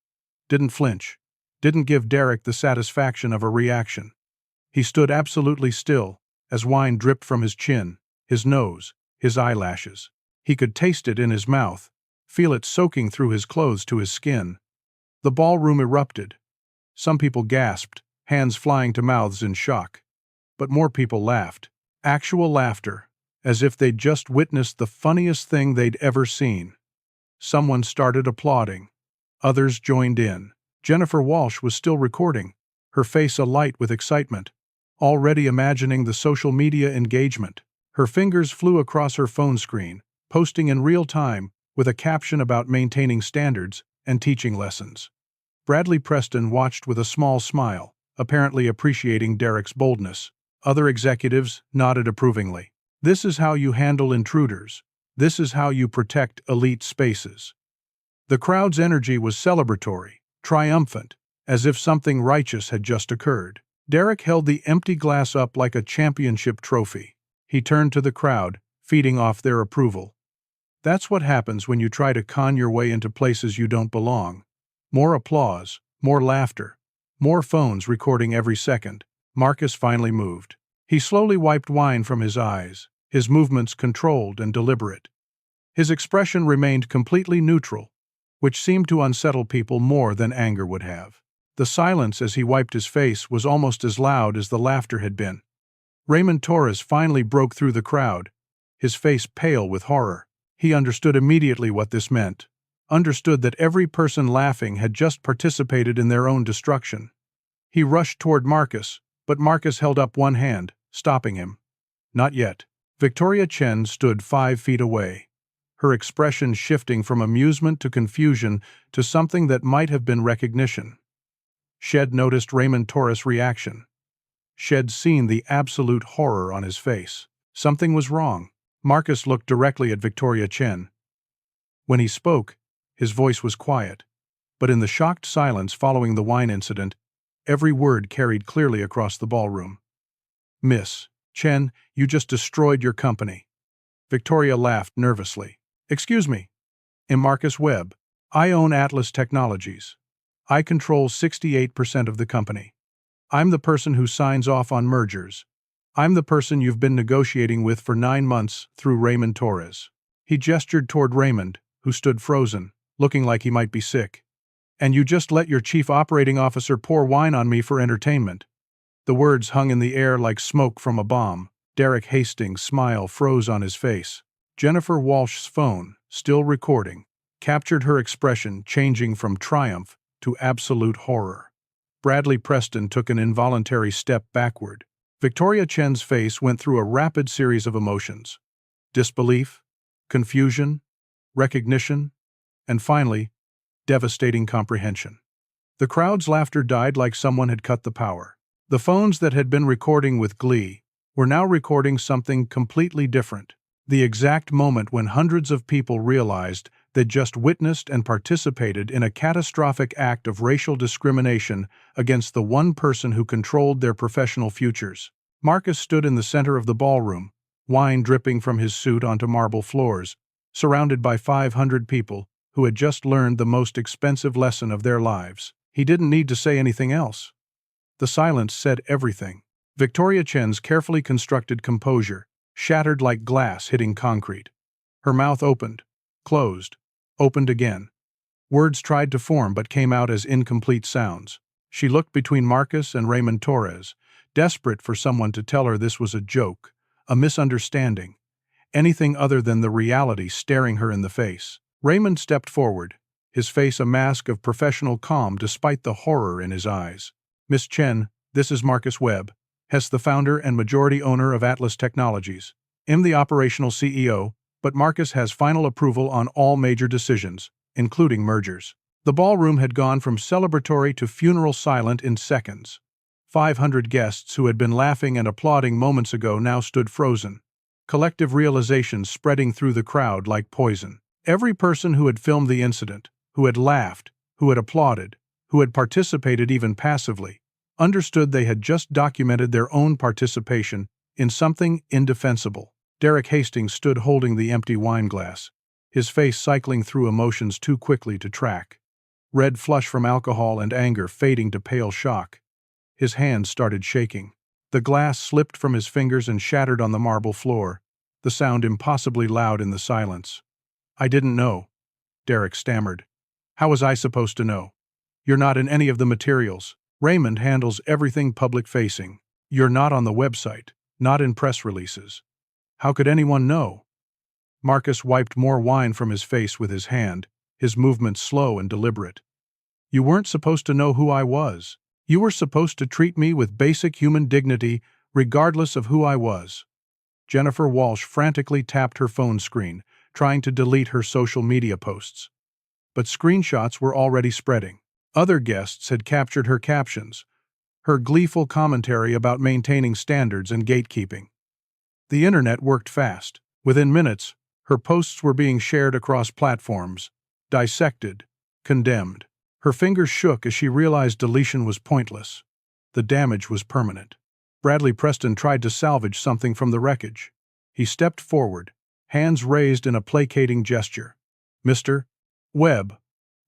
didn't flinch, didn't give Derek the satisfaction of a reaction. He stood absolutely still as wine dripped from his chin, his nose, his eyelashes. He could taste it in his mouth, feel it soaking through his clothes to his skin. The ballroom erupted. Some people gasped, hands flying to mouths in shock. But more people laughed. Actual laughter, as if they'd just witnessed the funniest thing they'd ever seen. Someone started applauding. Others joined in. Jennifer Walsh was still recording, her face alight with excitement, already imagining the social media engagement. Her fingers flew across her phone screen, posting in real time with a caption about maintaining standards and teaching lessons. Bradley Preston watched with a small smile, apparently appreciating Derek's boldness. Other executives nodded approvingly. "This is how you handle intruders. This is how you protect elite spaces." The crowd's energy was celebratory, triumphant, as if something righteous had just occurred. Derek held the empty glass up like a championship trophy. He turned to the crowd, feeding off their approval. "That's what happens when you try to con your way into places you don't belong." More applause, more laughter, more phones recording every second. Marcus finally moved. He slowly wiped wine from his eyes, his movements controlled and deliberate. His expression remained completely neutral, which seemed to unsettle people more than anger would have. The silence as he wiped his face was almost as loud as the laughter had been. Raymond Torres finally broke through the crowd, his face pale with horror. He understood immediately what this meant, understood that every person laughing had just participated in their own destruction. He rushed toward Marcus, but Marcus held up one hand, stopping him. "Not yet." Victoria Chen stood 5 feet away, her expression shifting from amusement to confusion to something that might have been recognition. She'd noticed Raymond Torres' reaction. She'd seen the absolute horror on his face. Something was wrong. Marcus looked directly at Victoria Chen. When he spoke, his voice was quiet, but in the shocked silence following the wine incident, every word carried clearly across the ballroom. "Miss Chen, you just destroyed your company." Victoria laughed nervously. "Excuse me. I'm Marcus Webb. I own Atlas Technologies. I control 68% of the company. I'm the person who signs off on mergers. I'm the person you've been negotiating with for 9 months through Raymond Torres." He gestured toward Raymond, who stood frozen, looking like he might be sick. "And you just let your chief operating officer pour wine on me for entertainment." The words hung in the air like smoke from a bomb. Derek Hastings' smile froze on his face. Jennifer Walsh's phone, still recording, captured her expression changing from triumph to absolute horror. Bradley Preston took an involuntary step backward. Victoria Chen's face went through a rapid series of emotions. Disbelief, confusion, recognition, and finally, devastating comprehension. The crowd's laughter died like someone had cut the power. The phones that had been recording with glee were now recording something completely different. The exact moment when hundreds of people realized they'd just witnessed and participated in a catastrophic act of racial discrimination against the one person who controlled their professional futures. Marcus stood in the center of the ballroom, wine dripping from his suit onto marble floors, surrounded by 500 people who had just learned the most expensive lesson of their lives. He didn't need to say anything else. The silence said everything. Victoria Chen's carefully constructed composure shattered like glass hitting concrete. Her mouth opened, closed, opened again. Words tried to form but came out as incomplete sounds. She looked between Marcus and Raymond Torres, desperate for someone to tell her this was a joke, a misunderstanding, anything other than the reality staring her in the face. Raymond stepped forward, his face a mask of professional calm despite the horror in his eyes. "Miss Chen, this is Marcus Webb, the founder and majority owner of Atlas Technologies. I'm the operational CEO, but Marcus has final approval on all major decisions, including mergers." The ballroom had gone from celebratory to funeral silent in seconds. 500 guests who had been laughing and applauding moments ago now stood frozen, collective realizations spreading through the crowd like poison. Every person who had filmed the incident, who had laughed, who had applauded, who had participated even passively, understood they had just documented their own participation in something indefensible. Derek Hastings stood holding the empty wine glass, his face cycling through emotions too quickly to track. Red flush from alcohol and anger fading to pale shock. His hands started shaking. The glass slipped from his fingers and shattered on the marble floor, the sound impossibly loud in the silence. "I didn't know," Derek stammered. "How was I supposed to know? You're not in any of the materials. Raymond handles everything public-facing. You're not on the website, not in press releases. How could anyone know?" Marcus wiped more wine from his face with his hand, his movements slow and deliberate. "You weren't supposed to know who I was. You were supposed to treat me with basic human dignity, regardless of who I was." Jennifer Walsh frantically tapped her phone screen, trying to delete her social media posts. But screenshots were already spreading. Other guests had captured her captions, her gleeful commentary about maintaining standards and gatekeeping. The internet worked fast. Within minutes, her posts were being shared across platforms, dissected, condemned. Her fingers shook as she realized deletion was pointless. The damage was permanent. Bradley Preston tried to salvage something from the wreckage. He stepped forward, hands raised in a placating gesture. "Mr. Webb,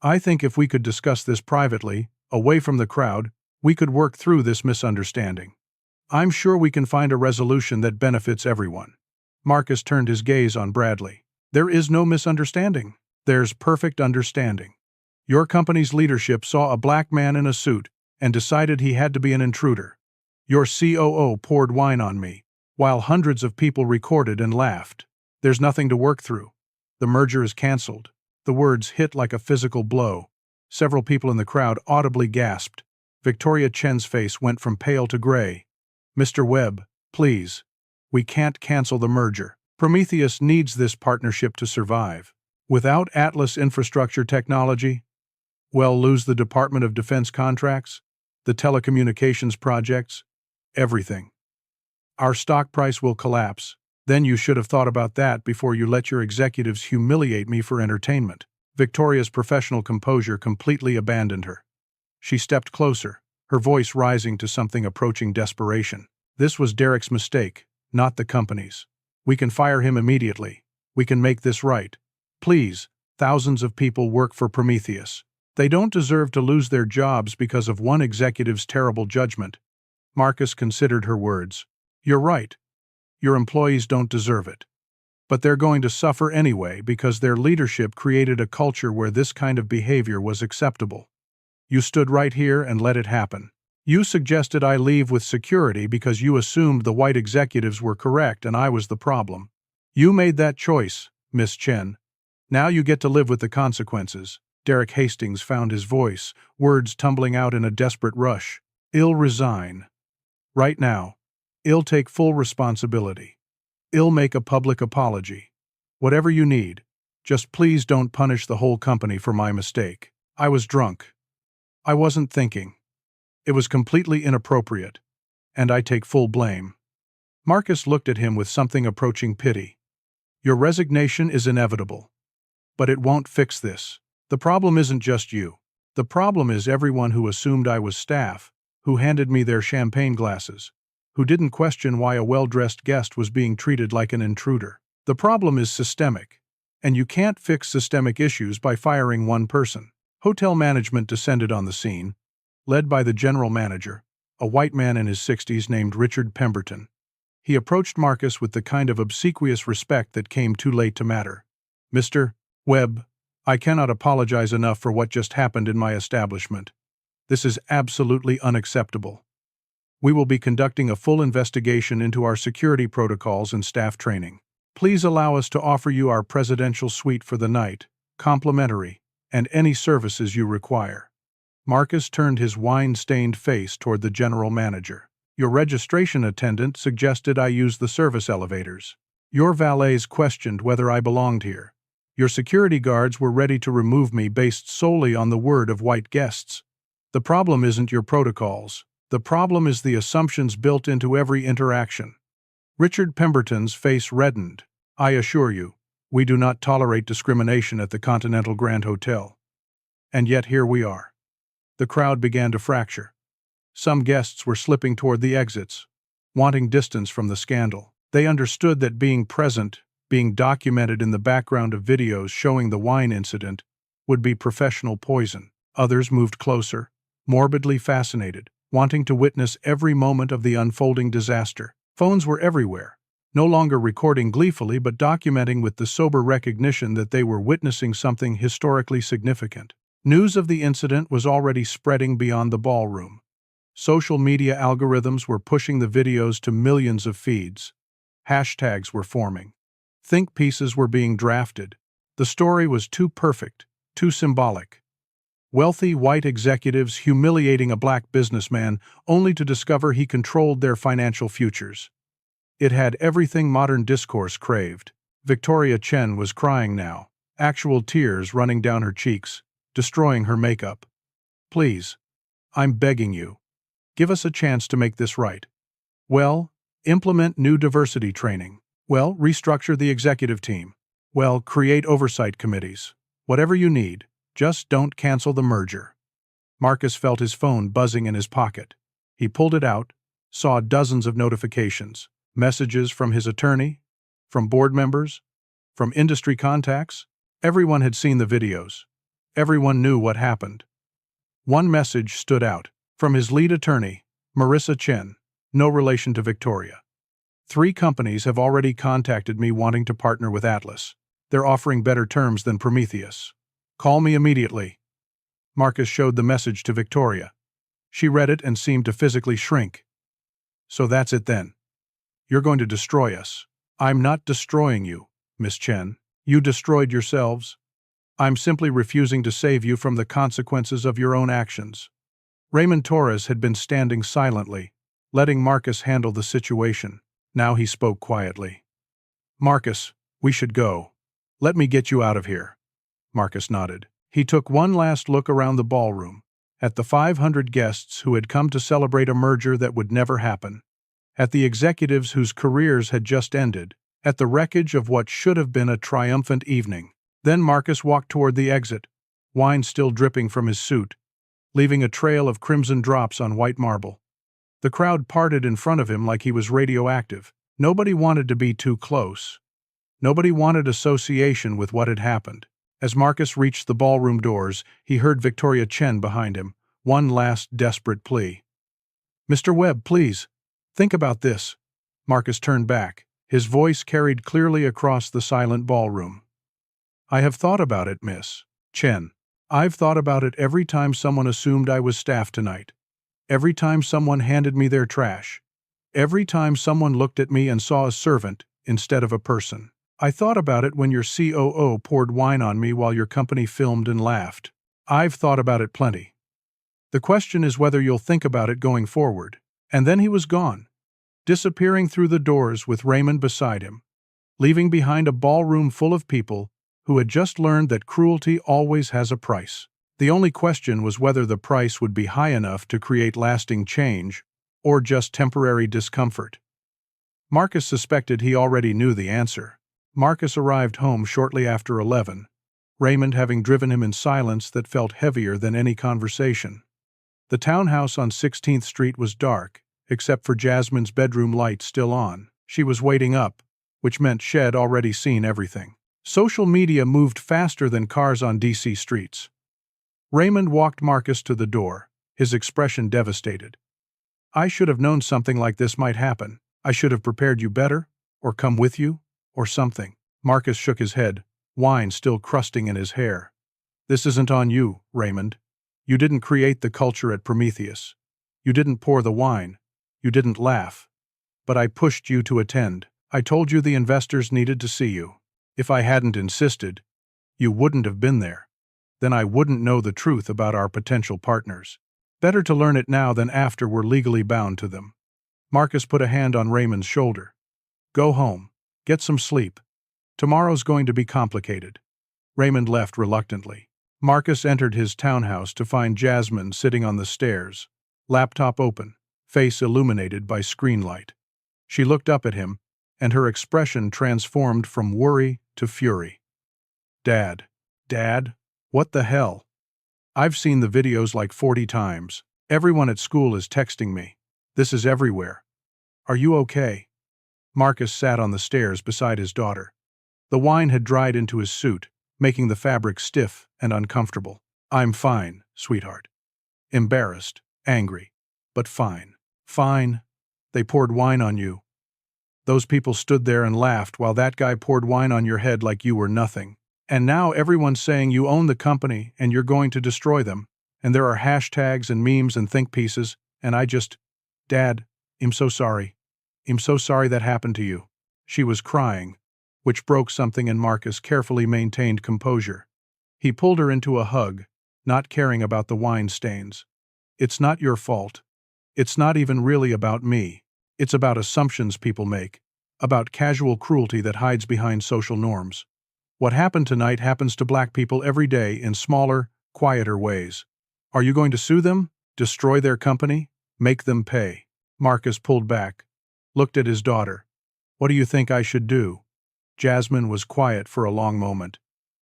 I think if we could discuss this privately, away from the crowd, we could work through this misunderstanding. I'm sure we can find a resolution that benefits everyone." Marcus turned his gaze on Bradley. "There is no misunderstanding. There's perfect understanding. Your company's leadership saw a black man in a suit and decided he had to be an intruder. Your COO poured wine on me, while hundreds of people recorded and laughed. There's nothing to work through. The merger is canceled." The words hit like a physical blow. Several people in the crowd audibly gasped. Victoria Chen's face went from pale to gray. "Mr. Webb, please. We can't cancel the merger. Prometheus needs this partnership to survive. Without Atlas infrastructure technology, we'll lose the Department of Defense contracts, the telecommunications projects, everything. Our stock price will collapse. Then you should have thought about that before you let your executives humiliate me for entertainment." Victoria's professional composure completely abandoned her. She stepped closer, her voice rising to something approaching desperation. "This was Derek's mistake, not the company's. We can fire him immediately. We can make this right. Please, thousands of people work for Prometheus. They don't deserve to lose their jobs because of one executive's terrible judgment." Marcus considered her words. "You're right. Your employees don't deserve it. But they're going to suffer anyway because their leadership created a culture where this kind of behavior was acceptable. You stood right here and let it happen. You suggested I leave with security because you assumed the white executives were correct and I was the problem. You made that choice, Miss Chen. Now you get to live with the consequences." Derek Hastings found his voice, words tumbling out in a desperate rush. "I'll resign. Right now. I'll take full responsibility. I'll make a public apology. Whatever you need. Just please don't punish the whole company for my mistake. I was drunk. I wasn't thinking. It was completely inappropriate, and I take full blame. Marcus looked at him with something approaching pity. Your resignation is inevitable. But it won't fix this. The problem isn't just you. The problem is everyone who assumed I was staff, who handed me their champagne glasses, who didn't question why a well-dressed guest was being treated like an intruder. The problem is systemic, and you can't fix systemic issues by firing one person. Hotel management descended on the scene, led by the general manager, a white man in his 60s named Richard Pemberton. He approached Marcus with the kind of obsequious respect that came too late to matter. Mr. Webb, I cannot apologize enough for what just happened in my establishment. This is absolutely unacceptable. We will be conducting a full investigation into our security protocols and staff training. Please allow us to offer you our presidential suite for the night, complimentary, and any services you require. Marcus turned his wine-stained face toward the general manager. Your registration attendant suggested I use the service elevators. Your valets questioned whether I belonged here. Your security guards were ready to remove me based solely on the word of white guests. The problem isn't your protocols. The problem is the assumptions built into every interaction. Richard Pemberton's face reddened. I assure you, we do not tolerate discrimination at the Continental Grand Hotel. And yet here we are. The crowd began to fracture. Some guests were slipping toward the exits, wanting distance from the scandal. They understood that being present, being documented in the background of videos showing the wine incident, would be professional poison. Others moved closer, morbidly fascinated, wanting to witness every moment of the unfolding disaster. Phones were everywhere, no longer recording gleefully but documenting with the sober recognition that they were witnessing something historically significant. News of the incident was already spreading beyond the ballroom. Social media algorithms were pushing the videos to millions of feeds. Hashtags were forming. Think pieces were being drafted. The story was too perfect, too symbolic. Wealthy white executives humiliating a black businessman only to discover he controlled their financial futures. It had everything modern discourse craved. Victoria Chen was crying now, actual tears running down her cheeks, destroying her makeup. Please, I'm begging you. Give us a chance to make this right. Well, implement new diversity training. Well, restructure the executive team. Well, create oversight committees. Whatever you need, just don't cancel the merger. Marcus felt his phone buzzing in his pocket. He pulled it out, saw dozens of notifications, messages from his attorney, from board members, from industry contacts. Everyone had seen the videos. Everyone knew what happened. One message stood out. From his lead attorney, Marissa Chen, no relation to Victoria. 3 companies have already contacted me wanting to partner with Atlas. They're offering better terms than Prometheus. Call me immediately. Marcus showed the message to Victoria. She read it and seemed to physically shrink. So that's it then. You're going to destroy us. I'm not destroying you, Miss Chen. You destroyed yourselves. I'm simply refusing to save you from the consequences of your own actions. Raymond Torres had been standing silently, letting Marcus handle the situation. Now he spoke quietly. Marcus, we should go. Let me get you out of here. Marcus nodded. He took one last look around the ballroom, at the 500 guests who had come to celebrate a merger that would never happen, at the executives whose careers had just ended, at the wreckage of what should have been a triumphant evening. Then Marcus walked toward the exit, wine still dripping from his suit, leaving a trail of crimson drops on white marble. The crowd parted in front of him like he was radioactive. Nobody wanted to be too close. Nobody wanted association with what had happened. As Marcus reached the ballroom doors, he heard Victoria Chen behind him, one last desperate plea. Mr. Webb, please, think about this. Marcus turned back, his voice carried clearly across the silent ballroom. I have thought about it, Miss Chen. I've thought about it every time someone assumed I was staff tonight. Every time someone handed me their trash. Every time someone looked at me and saw a servant instead of a person. I thought about it when your COO poured wine on me while your company filmed and laughed. I've thought about it plenty. The question is whether you'll think about it going forward. And then he was gone, disappearing through the doors with Raymond beside him, leaving behind a ballroom full of people who had just learned that cruelty always has a price. The only question was whether the price would be high enough to create lasting change or just temporary discomfort. Marcus suspected he already knew the answer. Marcus arrived home shortly after 11, Raymond having driven him in silence that felt heavier than any conversation. The townhouse on 16th Street was dark, except for Jasmine's bedroom light still on. She was waiting up, which meant she'd already seen everything. Social media moved faster than cars on DC streets. Raymond walked Marcus to the door, his expression devastated. "I should have known something like this might happen. I should have prepared you better, or come with you, or something." Marcus shook his head, wine still crusting in his hair. "This isn't on you, Raymond. You didn't create the culture at Prometheus. You didn't pour the wine. You didn't laugh. But I pushed you to attend. I told you the investors needed to see you. If I hadn't insisted, you wouldn't have been there. Then I wouldn't know the truth about our potential partners. Better to learn it now than after we're legally bound to them." Marcus put a hand on Raymond's shoulder. "Go home. Get some sleep. Tomorrow's going to be complicated." Raymond left reluctantly. Marcus entered his townhouse to find Jasmine sitting on the stairs, laptop open, face illuminated by screen light. She looked up at him, and her expression transformed from worry to fury. "Dad. Dad? What the hell? I've seen the videos like 40 times. Everyone at school is texting me. This is everywhere. Are you okay?" Marcus sat on the stairs beside his daughter. The wine had dried into his suit, making the fabric stiff and uncomfortable. "I'm fine, sweetheart." Embarrassed, angry, but fine. "Fine. They poured wine on you. Those people stood there and laughed while that guy poured wine on your head like you were nothing. And now everyone's saying you own the company and you're going to destroy them, and there are hashtags and memes and think pieces, and I just... Dad, I'm so sorry. I'm so sorry that happened to you." She was crying, which broke something in Marcus' carefully maintained composure. He pulled her into a hug, not caring about the wine stains. "It's not your fault. It's not even really about me. It's about assumptions people make, about casual cruelty that hides behind social norms. What happened tonight happens to black people every day in smaller, quieter ways. Are you going to sue them? Destroy their company? Make them pay?" Marcus pulled back, looked at his daughter. "What do you think I should do?" Jasmine was quiet for a long moment.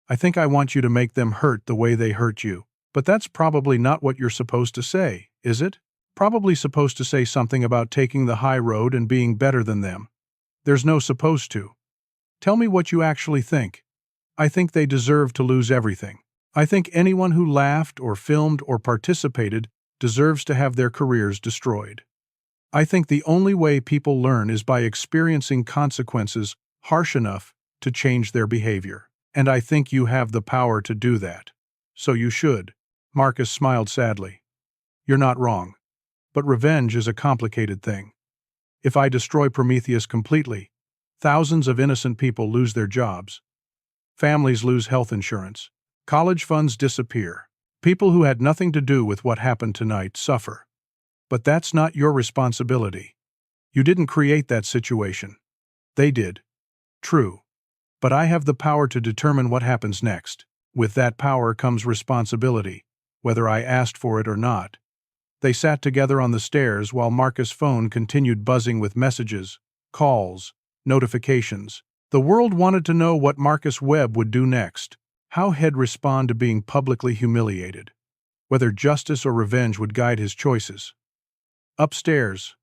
"I think I want you to make them hurt the way they hurt you. But that's probably not what you're supposed to say, is it? Probably supposed to say something about taking the high road and being better than them. There's no supposed to. Tell me what you actually think." "I think they deserve to lose everything. I think anyone who laughed or filmed or participated deserves to have their careers destroyed. I think the only way people learn is by experiencing consequences harsh enough to change their behavior. And I think you have the power to do that. So you should." Marcus smiled sadly. "You're not wrong. But revenge is a complicated thing. If I destroy Prometheus completely, thousands of innocent people lose their jobs. Families lose health insurance. College funds disappear. People who had nothing to do with what happened tonight suffer. But that's not your responsibility. You didn't create that situation. They did. True. But I have the power to determine what happens next. With that power comes responsibility, whether I asked for it or not." They sat together on the stairs while Marcus' phone continued buzzing with messages, calls, notifications. The world wanted to know what Marcus Webb would do next, how he'd respond to being publicly humiliated, whether justice or revenge would guide his choices. Upstairs,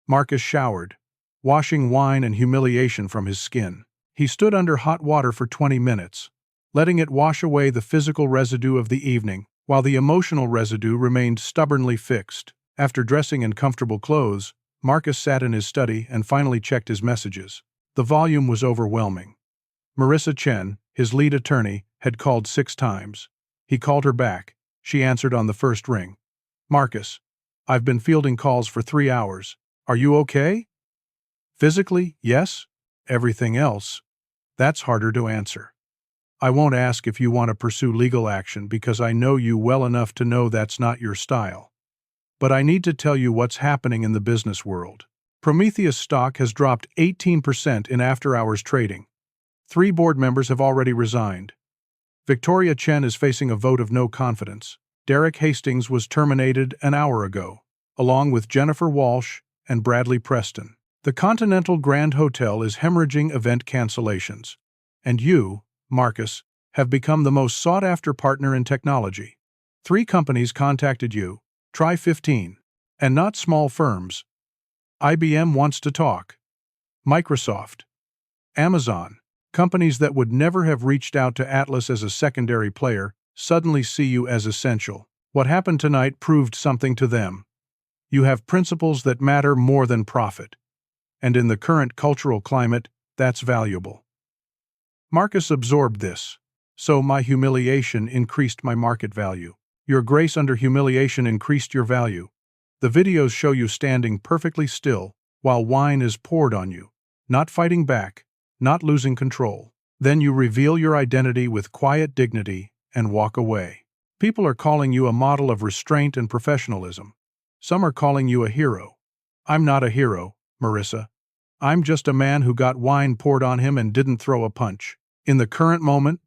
Marcus showered, washing wine and humiliation from his skin. He stood under hot water for 20 minutes, letting it wash away the physical residue of the evening, while the emotional residue remained stubbornly fixed. After dressing in comfortable clothes, Marcus sat in his study and finally checked his messages. The volume was overwhelming. Marissa Chen, his lead attorney, had called 6 times. He called her back. She answered on the first ring. "Marcus, I've been fielding calls for 3 hours. Are you okay?" "Physically, yes. Everything else, that's harder to answer. I won't ask if you want to pursue legal action because I know you well enough to know that's not your style. But I need to tell you what's happening in the business world. Prometheus stock has dropped 18% in after-hours trading. 3 board members have already resigned. Victoria Chen is facing a vote of no confidence. Derek Hastings was terminated an hour ago, along with Jennifer Walsh and Bradley Preston. The Continental Grand Hotel is hemorrhaging event cancellations. And you, Marcus, have become the most sought-after partner in technology. 3 companies contacted you, try 15, and not small firms. IBM wants to talk. Microsoft, Amazon, companies that would never have reached out to Atlas as a secondary player, suddenly see you as essential. What happened tonight proved something to them. You have principles that matter more than profit. And in the current cultural climate, that's valuable. Marcus absorbed this. So my humiliation increased my market value. Your grace under humiliation increased your value. The videos show you standing perfectly still while wine is poured on you, not fighting back, not losing control. Then you reveal your identity with quiet dignity and walk away. People are calling you a model of restraint and professionalism. Some are calling you a hero. I'm not a hero, Marissa. I'm just a man who got wine poured on him and didn't throw a punch. In the current moment,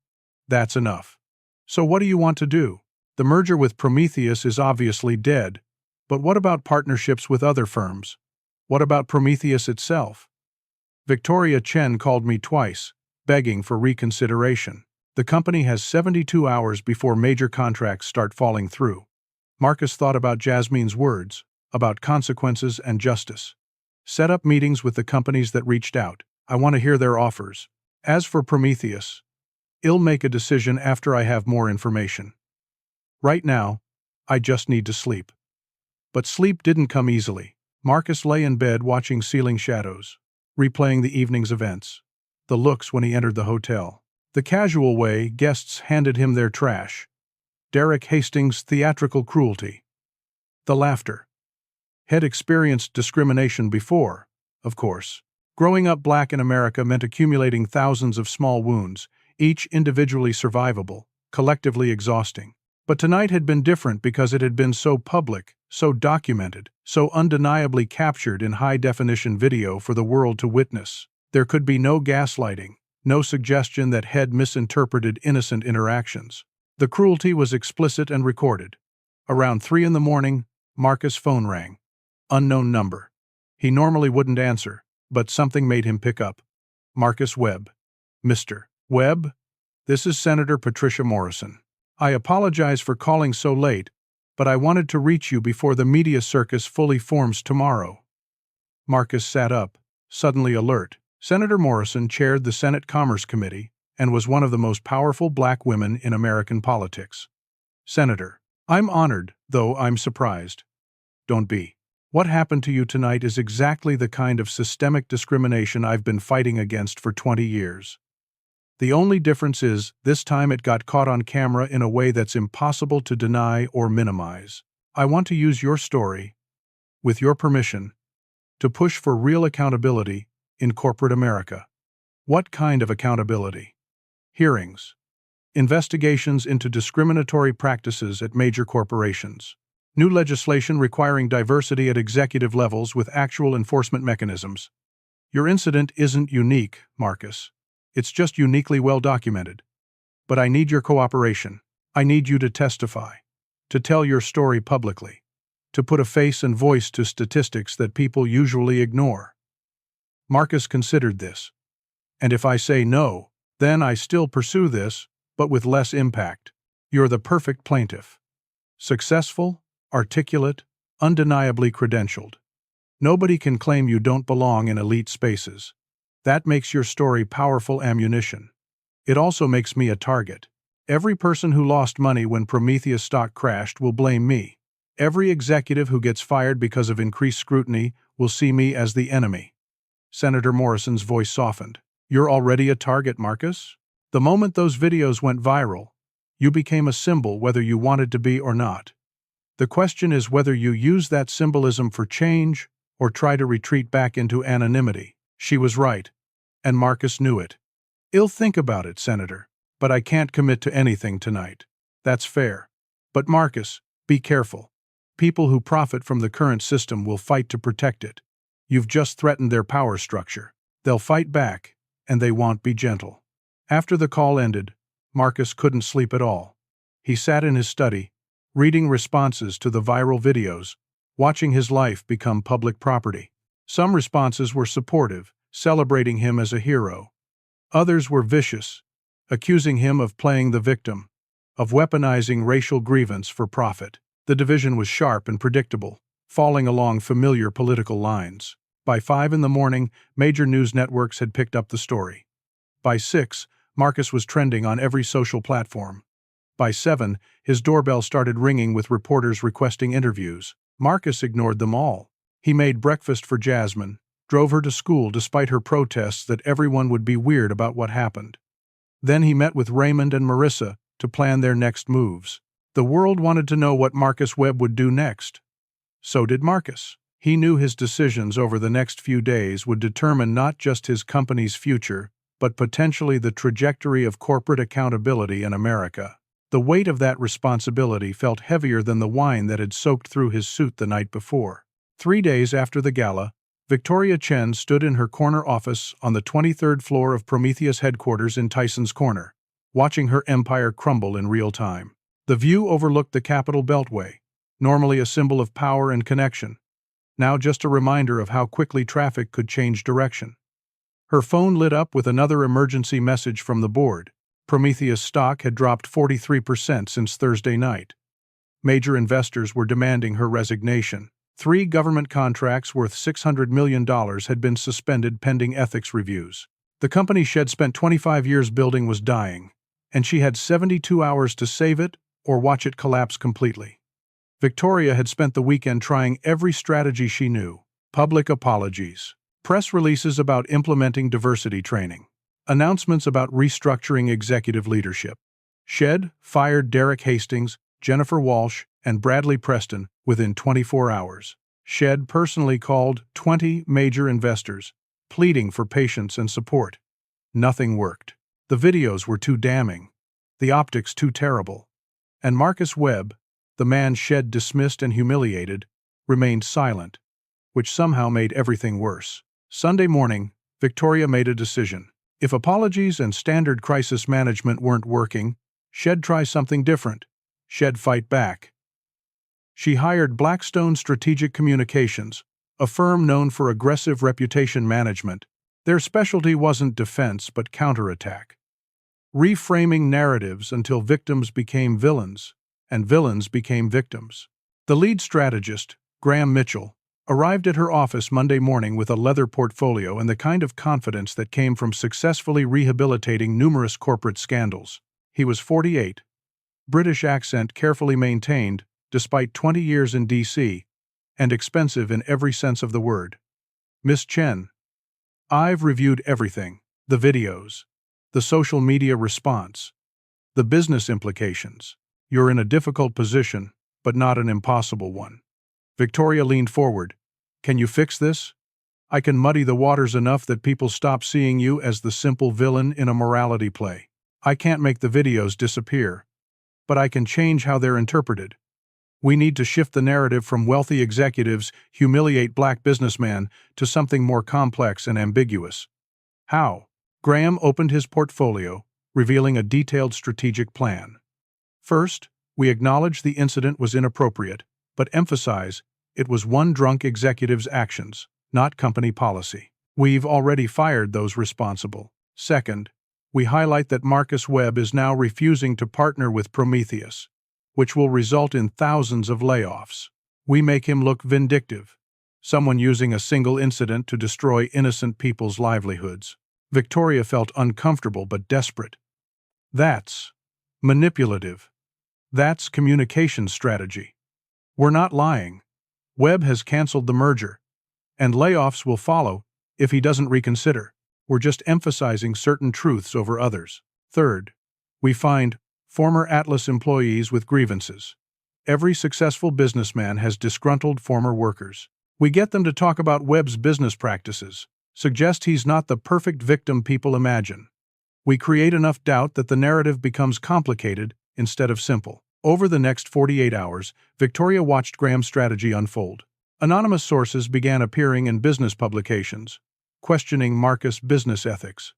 that's enough. So what do you want to do? The merger with Prometheus is obviously dead, but what about partnerships with other firms? What about Prometheus itself? Victoria Chen called me twice, begging for reconsideration. The company has 72 hours before major contracts start falling through. Marcus thought about Jasmine's words, about consequences and justice. Set up meetings with the companies that reached out. I want to hear their offers. As for Prometheus, I'll make a decision after I have more information. Right now, I just need to sleep. But sleep didn't come easily. Marcus lay in bed watching ceiling shadows, replaying the evening's events, the looks when he entered the hotel, the casual way guests handed him their trash, Derek Hastings' theatrical cruelty, the laughter. Had experienced discrimination before, of course. Growing up black in America meant accumulating thousands of small wounds, each individually survivable, collectively exhausting. But tonight had been different because it had been so public, so documented, so undeniably captured in high-definition video for the world to witness. There could be no gaslighting, no suggestion that Head misinterpreted innocent interactions. The cruelty was explicit and recorded. Around 3 a.m, Marcus' phone rang. Unknown number. He normally wouldn't answer, but something made him pick up. Marcus Webb. Mr. Webb? This is Senator Patricia Morrison. I apologize for calling so late, but I wanted to reach you before the media circus fully forms tomorrow. Marcus sat up, suddenly alert. Senator Morrison chaired the Senate Commerce Committee and was one of the most powerful black women in American politics. Senator, I'm honored, though I'm surprised. Don't be. What happened to you tonight is exactly the kind of systemic discrimination I've been fighting against for 20 years. The only difference is, this time it got caught on camera in a way that's impossible to deny or minimize. I want to use your story, with your permission, to push for real accountability in corporate America. What kind of accountability? Hearings. Investigations into discriminatory practices at major corporations. New legislation requiring diversity at executive levels with actual enforcement mechanisms. Your incident isn't unique, Marcus. It's just uniquely well documented. But I need your cooperation. I need you to testify, to tell your story publicly, to put a face and voice to statistics that people usually ignore. Marcus considered this. And if I say no, then I still pursue this, but with less impact. You're the perfect plaintiff. Successful, articulate, undeniably credentialed. Nobody can claim you don't belong in elite spaces. That makes your story powerful ammunition. It also makes me a target. Every person who lost money when Prometheus stock crashed will blame me. Every executive who gets fired because of increased scrutiny will see me as the enemy. Senator Morrison's voice softened. You're already a target, Marcus? The moment those videos went viral, you became a symbol whether you wanted to be or not. The question is whether you use that symbolism for change or try to retreat back into anonymity. She was right, and Marcus knew it. I'll think about it, Senator, but I can't commit to anything tonight. That's fair. But Marcus, be careful. People who profit from the current system will fight to protect it. You've just threatened their power structure. They'll fight back, and they won't be gentle. After the call ended, Marcus couldn't sleep at all. He sat in his study, reading responses to the viral videos, watching his life become public property. Some responses were supportive, celebrating him as a hero. Others were vicious, accusing him of playing the victim, of weaponizing racial grievance for profit. The division was sharp and predictable, falling along familiar political lines. By 5 in the morning, major news networks had picked up the story. By 6, Marcus was trending on every social platform. By 7, his doorbell started ringing with reporters requesting interviews. Marcus ignored them all. He made breakfast for Jasmine, drove her to school despite her protests that everyone would be weird about what happened. Then he met with Raymond and Marissa to plan their next moves. The world wanted to know what Marcus Webb would do next. So did Marcus. He knew his decisions over the next few days would determine not just his company's future, but potentially the trajectory of corporate accountability in America. The weight of that responsibility felt heavier than the wine that had soaked through his suit the night before. 3 days after the gala, Victoria Chen stood in her corner office on the 23rd floor of Prometheus headquarters in Tyson's Corner, watching her empire crumble in real time. The view overlooked the Capitol Beltway, normally a symbol of power and connection, now just a reminder of how quickly traffic could change direction. Her phone lit up with another emergency message from the board. Prometheus stock had dropped 43% since Thursday night. Major investors were demanding her resignation. 3 government contracts worth $600 million had been suspended pending ethics reviews. The company she'd spent 25 years building was dying, and she had 72 hours to save it or watch it collapse completely. Victoria had spent the weekend trying every strategy she knew: public apologies, press releases about implementing diversity training, announcements about restructuring executive leadership. She'd fired Derek Hastings, Jennifer Walsh, and Bradley Preston within 24 hours. She'd personally called 20 major investors, pleading for patience and support. Nothing worked. The videos were too damning, the optics too terrible. And Marcus Webb, the man She'd dismissed and humiliated, remained silent, which somehow made everything worse. Sunday morning, Victoria made a decision. If apologies and standard crisis management weren't working, she'd try something different. She'd fight back. She hired Blackstone Strategic Communications, a firm known for aggressive reputation management. Their specialty wasn't defense but counterattack. Reframing narratives until victims became villains, and villains became victims. The lead strategist, Graham Mitchell, arrived at her office Monday morning with a leather portfolio and the kind of confidence that came from successfully rehabilitating numerous corporate scandals. He was 48, British accent carefully maintained despite 20 years in D.C., and expensive in every sense of the word. "Miss Chen, I've reviewed everything: the videos, the social media response, the business implications. You're in a difficult position, but not an impossible one." Victoria leaned forward. "Can you fix this? I can muddy the waters enough that people stop seeing you as the simple villain in a morality play. I can't make the videos disappear, but I can change how they're interpreted. We need to shift the narrative from wealthy executives humiliate black businessmen to something more complex and ambiguous." "How?" Graham opened his portfolio, revealing a detailed strategic plan. "First, we acknowledge the incident was inappropriate, but emphasize it was one drunk executive's actions, not company policy. We've already fired those responsible. Second, we highlight that Marcus Webb is now refusing to partner with Prometheus, which will result in thousands of layoffs. We make him look vindictive, someone using a single incident to destroy innocent people's livelihoods." Victoria felt uncomfortable but desperate. That's manipulative. That's communication strategy. "We're not lying. Webb has canceled the merger, and layoffs will follow if he doesn't reconsider. We're just emphasizing certain truths over others." Third, we find former Atlas employees with grievances. Every successful businessman has disgruntled former workers. We get them to talk about Webb's business practices, suggest he's not the perfect victim people imagine. We create enough doubt that the narrative becomes complicated instead of simple. Over the next 48 hours, Victoria watched Graham's strategy unfold. Anonymous sources began appearing in business publications, questioning Marcus' business ethics.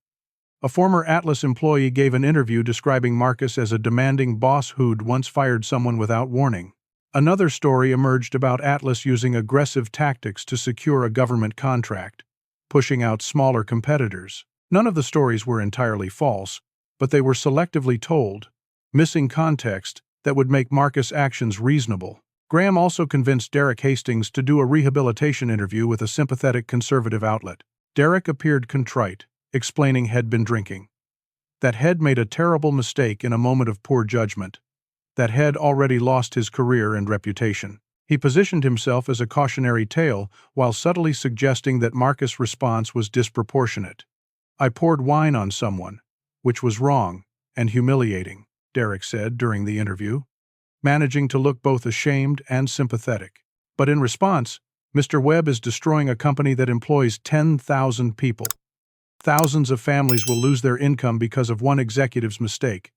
A former Atlas employee gave an interview describing Marcus as a demanding boss who'd once fired someone without warning. Another story emerged about Atlas using aggressive tactics to secure a government contract, pushing out smaller competitors. None of the stories were entirely false, but they were selectively told, missing context that would make Marcus' actions reasonable. Graham also convinced Derek Hastings to do a rehabilitation interview with a sympathetic conservative outlet. Derek appeared contrite, explaining he'd been drinking. That he'd made a terrible mistake in a moment of poor judgment. That he'd already lost his career and reputation. He positioned himself as a cautionary tale while subtly suggesting that Marcus' response was disproportionate. "I poured wine on someone, which was wrong and humiliating," Derek said during the interview, managing to look both ashamed and sympathetic. But in response, Mr. Webb is destroying a company that employs 10,000 people. Thousands of families will lose their income because of one executive's mistake.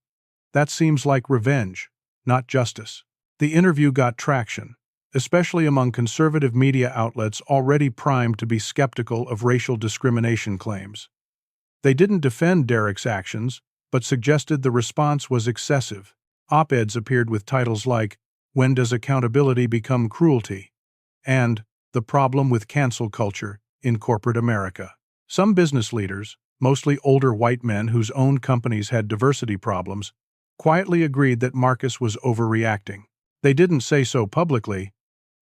That seems like revenge, not justice. The interview got traction, especially among conservative media outlets already primed to be skeptical of racial discrimination claims. They didn't defend Derek's actions, but suggested the response was excessive. Op-eds appeared with titles like, "When Does Accountability Become Cruelty?" and "The Problem with Cancel Culture in Corporate America." Some business leaders, mostly older white men whose own companies had diversity problems, quietly agreed that Marcus was overreacting. They didn't say so publicly,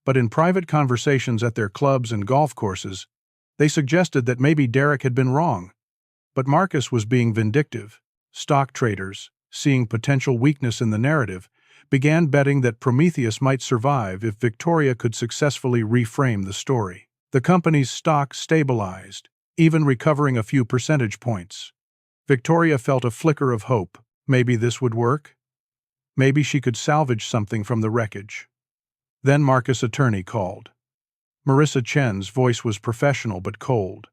but in private conversations at their clubs and golf courses, they suggested that maybe Derek had been wrong. But Marcus was being vindictive. Stock traders, seeing potential weakness in the narrative, began betting that Prometheus might survive if Victoria could successfully reframe the story. The company's stock stabilized, even recovering a few percentage points. Victoria felt a flicker of hope. Maybe this would work? Maybe she could salvage something from the wreckage. Then Marcus' attorney called. Marissa Chen's voice was professional but cold.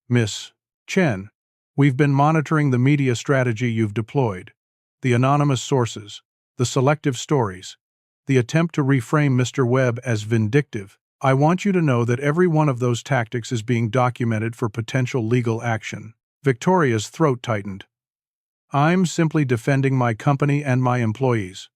"Miss Chen, we've been monitoring the media strategy you've deployed. The anonymous sources, the selective stories, the attempt to reframe Mr. Webb as vindictive. I want you to know that every one of those tactics is being documented for potential legal action." Victoria's throat tightened. "I'm simply defending my company and my employees.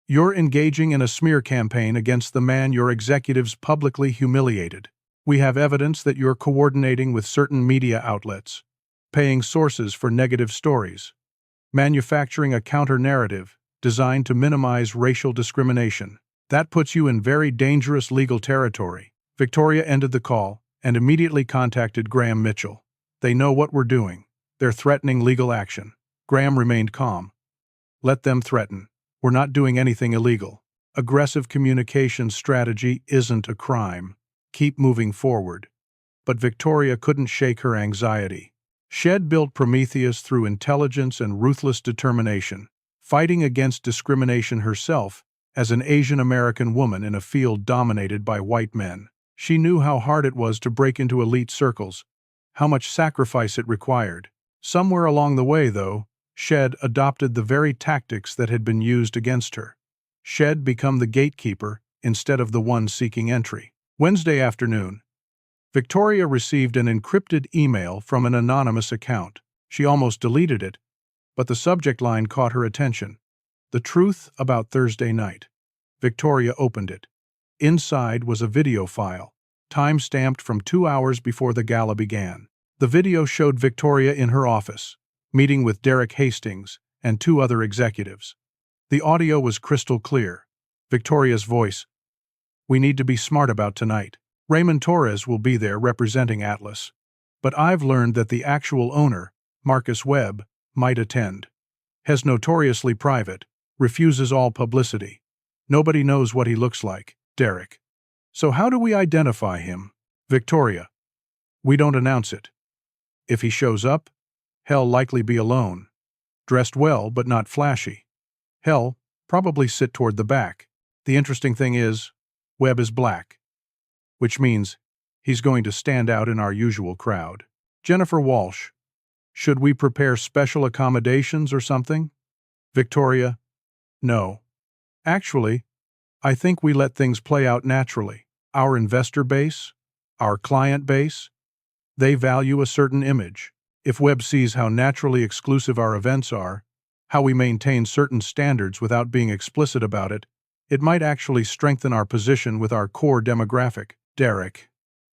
You're engaging in a smear campaign against the man your executives publicly humiliated. We have evidence that you're coordinating with certain media outlets, paying sources for negative stories, manufacturing a counter-narrative designed to minimize racial discrimination. That puts you in very dangerous legal territory." Victoria ended the call and immediately contacted Graham Mitchell. "They know what we're doing. They're threatening legal action." Graham remained calm. "Let them threaten. We're not doing anything illegal. Aggressive communication strategy isn't a crime. Keep moving forward." But Victoria couldn't shake her anxiety. She'd built Prometheus through intelligence and ruthless determination, fighting against discrimination herself as an Asian American woman in a field dominated by white men. She knew how hard it was to break into elite circles, how much sacrifice it required. Somewhere along the way, though, she'd adopted the very tactics that had been used against her. She'd become the gatekeeper instead of the one seeking entry. Wednesday afternoon, Victoria received an encrypted email from an anonymous account. She almost deleted it, but the subject line caught her attention. "The truth about Thursday night." Victoria opened it. Inside was a video file, time-stamped from 2 hours before the gala began. The video showed Victoria in her office, meeting with Derek Hastings and 2 other executives. The audio was crystal clear. Victoria's voice: "We need to be smart about tonight. Raymond Torres will be there representing Atlas. But I've learned that the actual owner, Marcus Webb, might attend. Has notoriously private, refuses all publicity. Nobody knows what he looks like." Derek: "So how do we identify him?" Victoria: "We don't announce it. If he shows up, he'll likely be alone. Dressed well but not flashy. He'll probably sit toward the back. The interesting thing is, Webb is black, which means he's going to stand out in our usual crowd." Jennifer Walsh: "Should we prepare special accommodations or something?" Victoria: "No. Actually, I think we let things play out naturally. Our investor base, our client base, they value a certain image. If Webb sees how naturally exclusive our events are, how we maintain certain standards without being explicit about it, it might actually strengthen our position with our core demographic. Derek,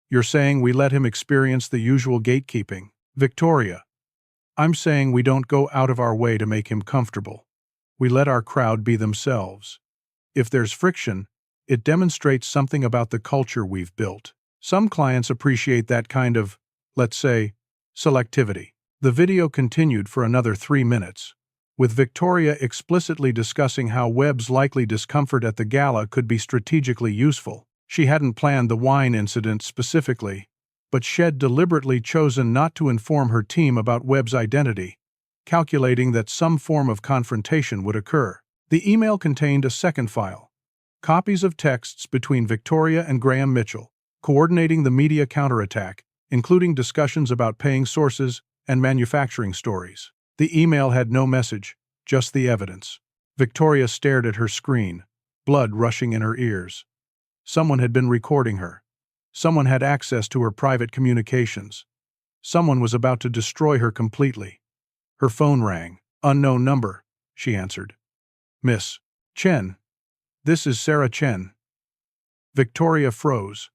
you're saying we let him experience the usual gatekeeping. Victoria, I'm saying we don't go out of our way to make him comfortable. We let our crowd be themselves. If there's friction, it demonstrates something about the culture we've built. Some clients appreciate that kind of, let's say, selectivity. The video continued for another 3 minutes, with Victoria explicitly discussing how Webb's likely discomfort at the gala could be strategically useful. She hadn't planned the wine incident specifically, but she'd deliberately chosen not to inform her team about Webb's identity, calculating that some form of confrontation would occur. The email contained a second file, copies of texts between Victoria and Graham Mitchell, coordinating the media counterattack, including discussions about paying sources and manufacturing stories. The email had no message, just the evidence. Victoria stared at her screen, blood rushing in her ears. Someone had been recording her. Someone had access to her private communications. Someone was about to destroy her completely. Her phone rang. "Unknown number," she answered. "Miss Chen. This is Sarah Chen." Victoria froze.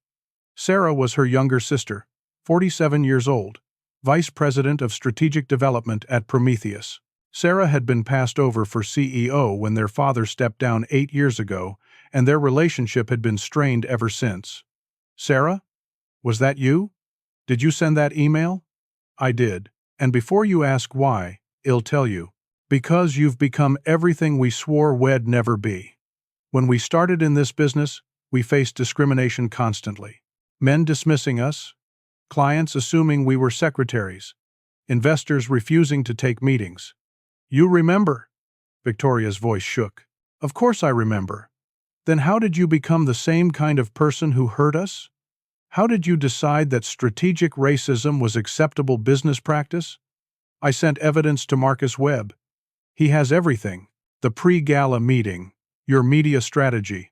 Sarah was her younger sister, 47 years old, Vice President of Strategic Development at Prometheus. Sarah had been passed over for CEO when their father stepped down 8 years ago, and their relationship had been strained ever since. "Sarah? Was that you? Did you send that email?" "I did. And before you ask why, I'll tell you. Because you've become everything we swore we'd never be. When we started in this business, we faced discrimination constantly. Men dismissing us, clients assuming we were secretaries, investors refusing to take meetings. You remember?" Victoria's voice shook. "Of course I remember. Then how did you become the same kind of person who hurt us? How did you decide that strategic racism was acceptable business practice?" "I sent evidence to Marcus Webb. He has everything. The pre-gala meeting, your media strategy,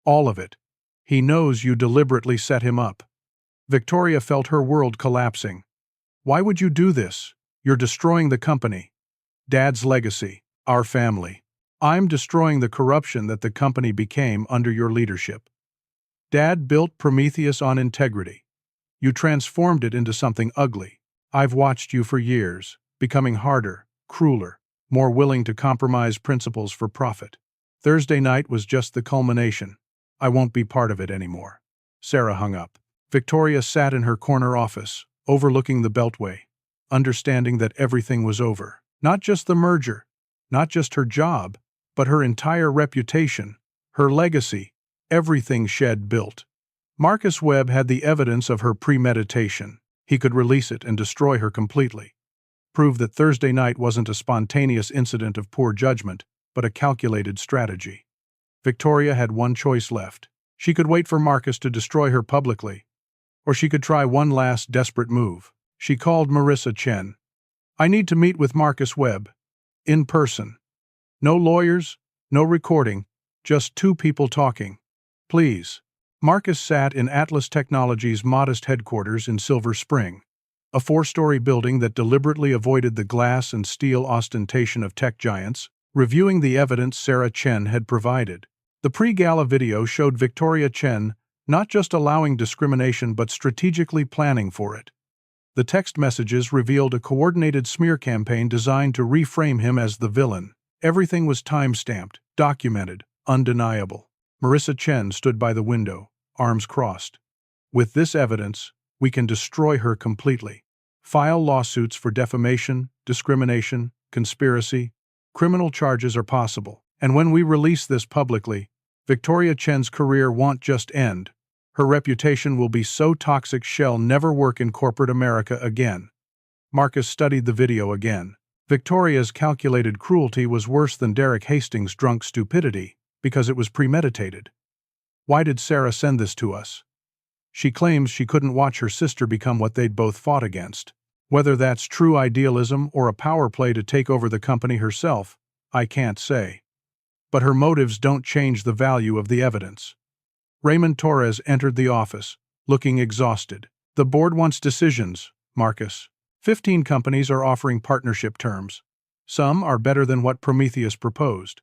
all of it. He knows you deliberately set him up." Victoria felt her world collapsing. "Why would you do this? You're destroying the company. Dad's legacy, our family. I'm destroying the corruption that the company became under your leadership. Dad built Prometheus on integrity. You transformed it into something ugly. I've watched you for years, becoming harder, crueler, more willing to compromise principles for profit. Thursday night was just the culmination. I won't be part of it anymore." Sarah hung up. Victoria sat in her corner office, overlooking the Beltway, understanding that everything was over. Not just the merger, not just her job, but her entire reputation, her legacy, everything she'd built. Marcus Webb had the evidence of her premeditation. He could release it and destroy her completely. Prove that Thursday night wasn't a spontaneous incident of poor judgment, but a calculated strategy. Victoria had one choice left. She could wait for Marcus to destroy her publicly, or she could try one last desperate move. She called Marissa Chen. "I need to meet with Marcus Webb. In person. No lawyers, no recording, just 2 people talking. Please." Marcus sat in Atlas Technologies' modest headquarters in Silver Spring, a 4-story building that deliberately avoided the glass and steel ostentation of tech giants, reviewing the evidence Sarah Chen had provided. The pre-gala video showed Victoria Chen not just allowing discrimination but strategically planning for it. The text messages revealed a coordinated smear campaign designed to reframe him as the villain. Everything was time-stamped, documented, undeniable. Marissa Chen stood by the window, arms crossed. "With this evidence, we can destroy her completely. File lawsuits for defamation, discrimination, conspiracy. Criminal charges are possible. And when we release this publicly, Victoria Chen's career won't just end. Her reputation will be so toxic she'll never work in corporate America again." Marcus studied the video again. Victoria's calculated cruelty was worse than Derek Hastings' drunk stupidity, because it was premeditated. Why did Sarah send this to us? She claims she couldn't watch her sister become what they'd both fought against. Whether that's true idealism or a power play to take over the company herself, I can't say. But her motives don't change the value of the evidence. Raymond Torres entered the office, looking exhausted. "The board wants decisions, Marcus. 15 companies are offering partnership terms. Some are better than what Prometheus proposed.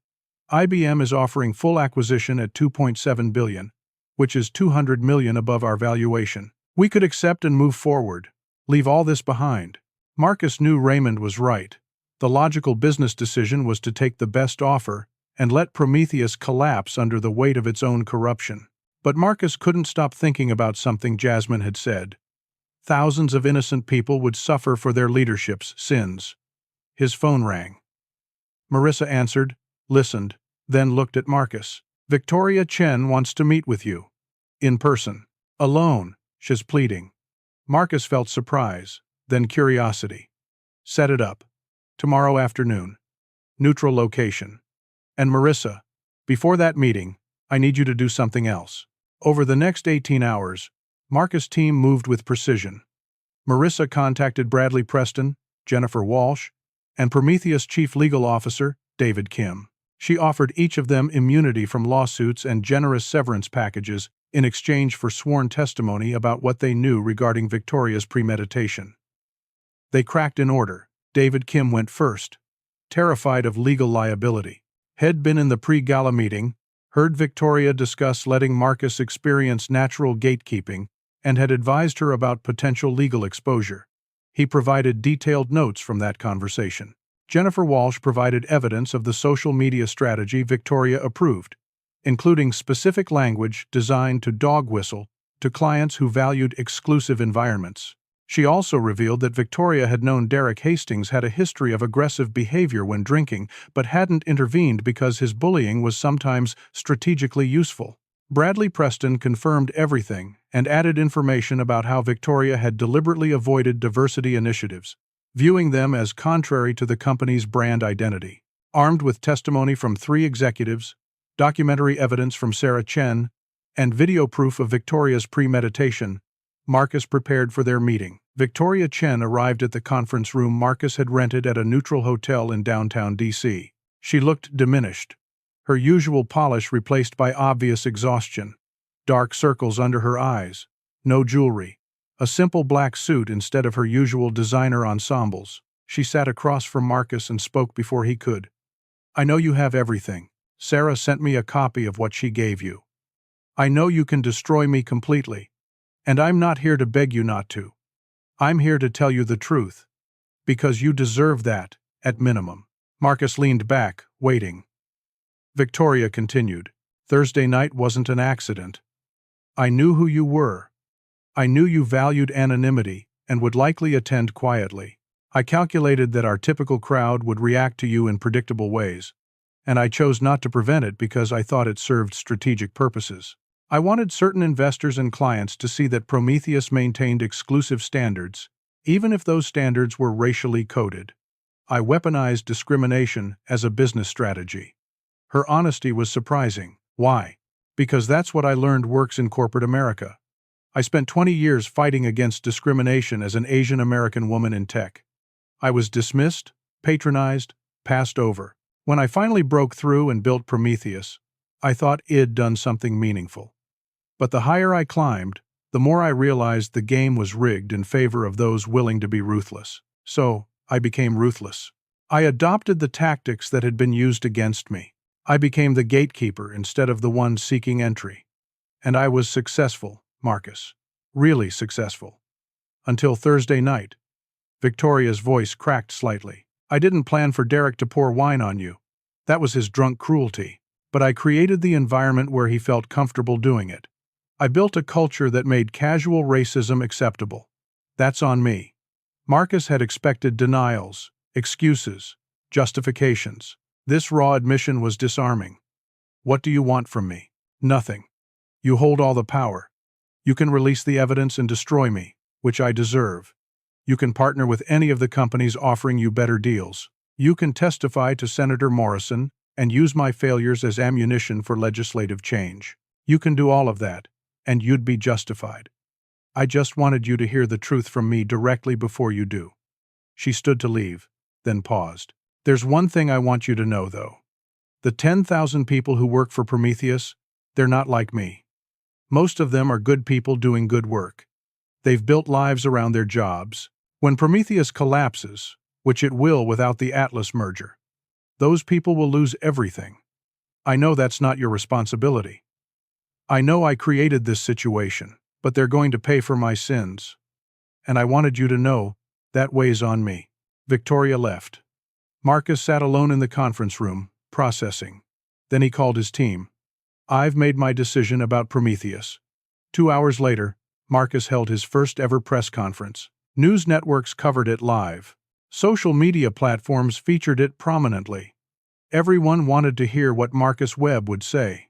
IBM is offering full acquisition at $2.7 billion, which is $200 million above our valuation. We could accept and move forward. Leave all this behind. Marcus knew Raymond was right. The logical business decision was to take the best offer and let Prometheus collapse under the weight of its own corruption. But Marcus couldn't stop thinking about something Jasmine had said. Thousands of innocent people would suffer for their leadership's sins. His phone rang. Marissa answered, listened, then looked at Marcus. Victoria Chen wants to meet with you. In person. Alone, she's pleading. Marcus felt surprise, then curiosity. Set it up. Tomorrow afternoon. Neutral location. And Marissa, before that meeting, I need you to do something else. Over the next 18 hours, Marcus' team moved with precision. Marissa contacted Bradley Preston, Jennifer Walsh, and Prometheus Chief Legal Officer, David Kim. She offered each of them immunity from lawsuits and generous severance packages in exchange for sworn testimony about what they knew regarding Victoria's premeditation. They cracked in order. David Kim went first, terrified of legal liability. Had been in the pre-gala meeting, heard Victoria discuss letting Marcus experience natural gatekeeping, and had advised her about potential legal exposure. He provided detailed notes from that conversation. Jennifer Walsh provided evidence of the social media strategy Victoria approved, including specific language designed to dog whistle to clients who valued exclusive environments. She also revealed that Victoria had known Derek Hastings had a history of aggressive behavior when drinking, but hadn't intervened because his bullying was sometimes strategically useful. Bradley Preston confirmed everything and added information about how Victoria had deliberately avoided diversity initiatives, viewing them as contrary to the company's brand identity. Armed with testimony from 3 executives, documentary evidence from Sarah Chen, and video proof of Victoria's premeditation, Marcus prepared for their meeting. Victoria Chen arrived at the conference room Marcus had rented at a neutral hotel in downtown D.C. She looked diminished, her usual polish replaced by obvious exhaustion, dark circles under her eyes, no jewelry, a simple black suit instead of her usual designer ensembles. She sat across from Marcus and spoke before he could. I know you have everything. Sarah sent me a copy of what she gave you. I know you can destroy me completely, and I'm not here to beg you not to. I'm here to tell you the truth, because you deserve that, at minimum. Marcus leaned back, waiting. Victoria continued. Thursday night wasn't an accident. I knew who you were. I knew you valued anonymity and would likely attend quietly. I calculated that our typical crowd would react to you in predictable ways, and I chose not to prevent it because I thought it served strategic purposes. I wanted certain investors and clients to see that Prometheus maintained exclusive standards, even if those standards were racially coded. I weaponized discrimination as a business strategy. Her honesty was surprising. Why? Because that's what I learned works in corporate America. I spent 20 years fighting against discrimination as an Asian American woman in tech. I was dismissed, patronized, passed over. When I finally broke through and built Prometheus, I thought I'd done something meaningful. But the higher I climbed, the more I realized the game was rigged in favor of those willing to be ruthless. So, I became ruthless. I adopted the tactics that had been used against me. I became the gatekeeper instead of the one seeking entry. And I was successful, Marcus. Really successful. Until Thursday night. Victoria's voice cracked slightly. I didn't plan for Derek to pour wine on you. That was his drunk cruelty. But I created the environment where he felt comfortable doing it. I built a culture that made casual racism acceptable. That's on me. Marcus had expected denials, excuses, justifications. This raw admission was disarming. What do you want from me? Nothing. You hold all the power. You can release the evidence and destroy me, which I deserve. You can partner with any of the companies offering you better deals. You can testify to Senator Morrison and use my failures as ammunition for legislative change. You can do all of that, and you'd be justified. I just wanted you to hear the truth from me directly before you do. She stood to leave, then paused. There's one thing I want you to know, though. The 10,000 people who work for Prometheus, they're not like me. Most of them are good people doing good work. They've built lives around their jobs, When Prometheus collapses, which it will without the Atlas merger, those people will lose everything. I know that's not your responsibility. I know I created this situation, but they're going to pay for my sins. And I wanted you to know that weighs on me." Victoria left. Marcus sat alone in the conference room, processing. Then he called his team. "I've made my decision about Prometheus." 2 hours later, Marcus held his first ever press conference. News networks covered it live. Social media platforms featured it prominently. Everyone wanted to hear what Marcus Webb would say.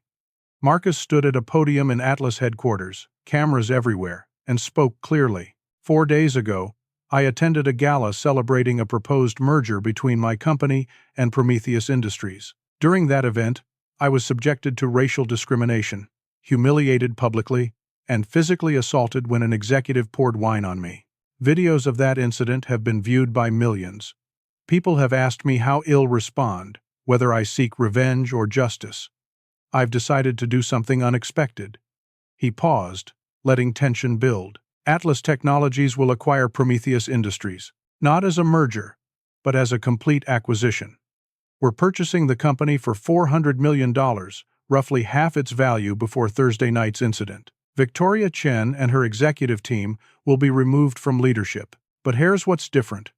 Marcus stood at a podium in Atlas headquarters, cameras everywhere, and spoke clearly. "4 days ago, I attended a gala celebrating a proposed merger between my company and Prometheus Industries. During that event, I was subjected to racial discrimination, humiliated publicly, and physically assaulted when an executive poured wine on me. Videos of that incident have been viewed by millions. People have asked me how I'll respond, whether I seek revenge or justice. I've decided to do something unexpected." He paused, letting tension build. "Atlas Technologies will acquire Prometheus Industries, not as a merger, but as a complete acquisition. We're purchasing the company for $400 million, roughly half its value before Thursday night's incident. Victoria Chen and her executive team will be removed from leadership. But here's what's different.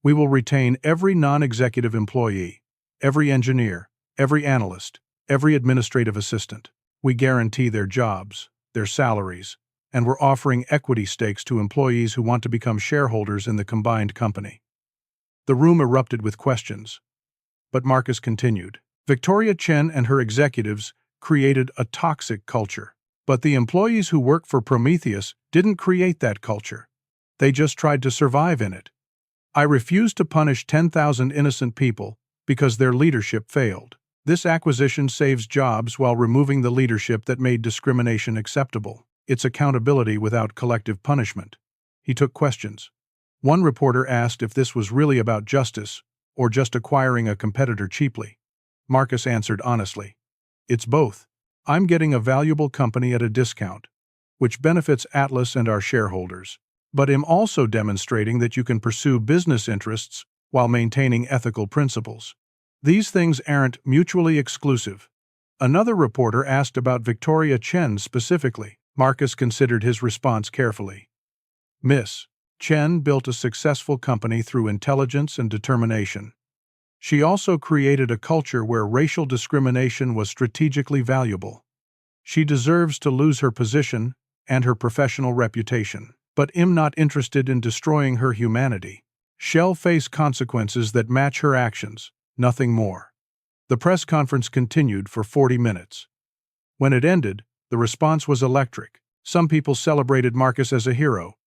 We will retain every non-executive employee, every engineer, every analyst, every administrative assistant. We guarantee their jobs, their salaries, and we're offering equity stakes to employees who want to become shareholders in the combined company." The room erupted with questions. But Marcus continued. "Victoria Chen and her executives created a toxic culture. But the employees who work for Prometheus didn't create that culture. They just tried to survive in it. I refuse to punish 10,000 innocent people because their leadership failed. This acquisition saves jobs while removing the leadership that made discrimination acceptable. It's accountability without collective punishment." He took questions. One reporter asked if this was really about justice or just acquiring a competitor cheaply. Marcus answered honestly, "It's both. I'm getting a valuable company at a discount, which benefits Atlas and our shareholders, but am also demonstrating that you can pursue business interests while maintaining ethical principles. These things aren't mutually exclusive." Another reporter asked about Victoria Chen specifically. Marcus considered his response carefully. "Miss Chen built a successful company through intelligence and determination. She also created a culture where racial discrimination was strategically valuable. She deserves to lose her position and her professional reputation, but I'm not interested in destroying her humanity. She'll face consequences that match her actions, nothing more." The press conference continued for 40 minutes. When it ended, the response was electric. Some people celebrated Marcus as a hero,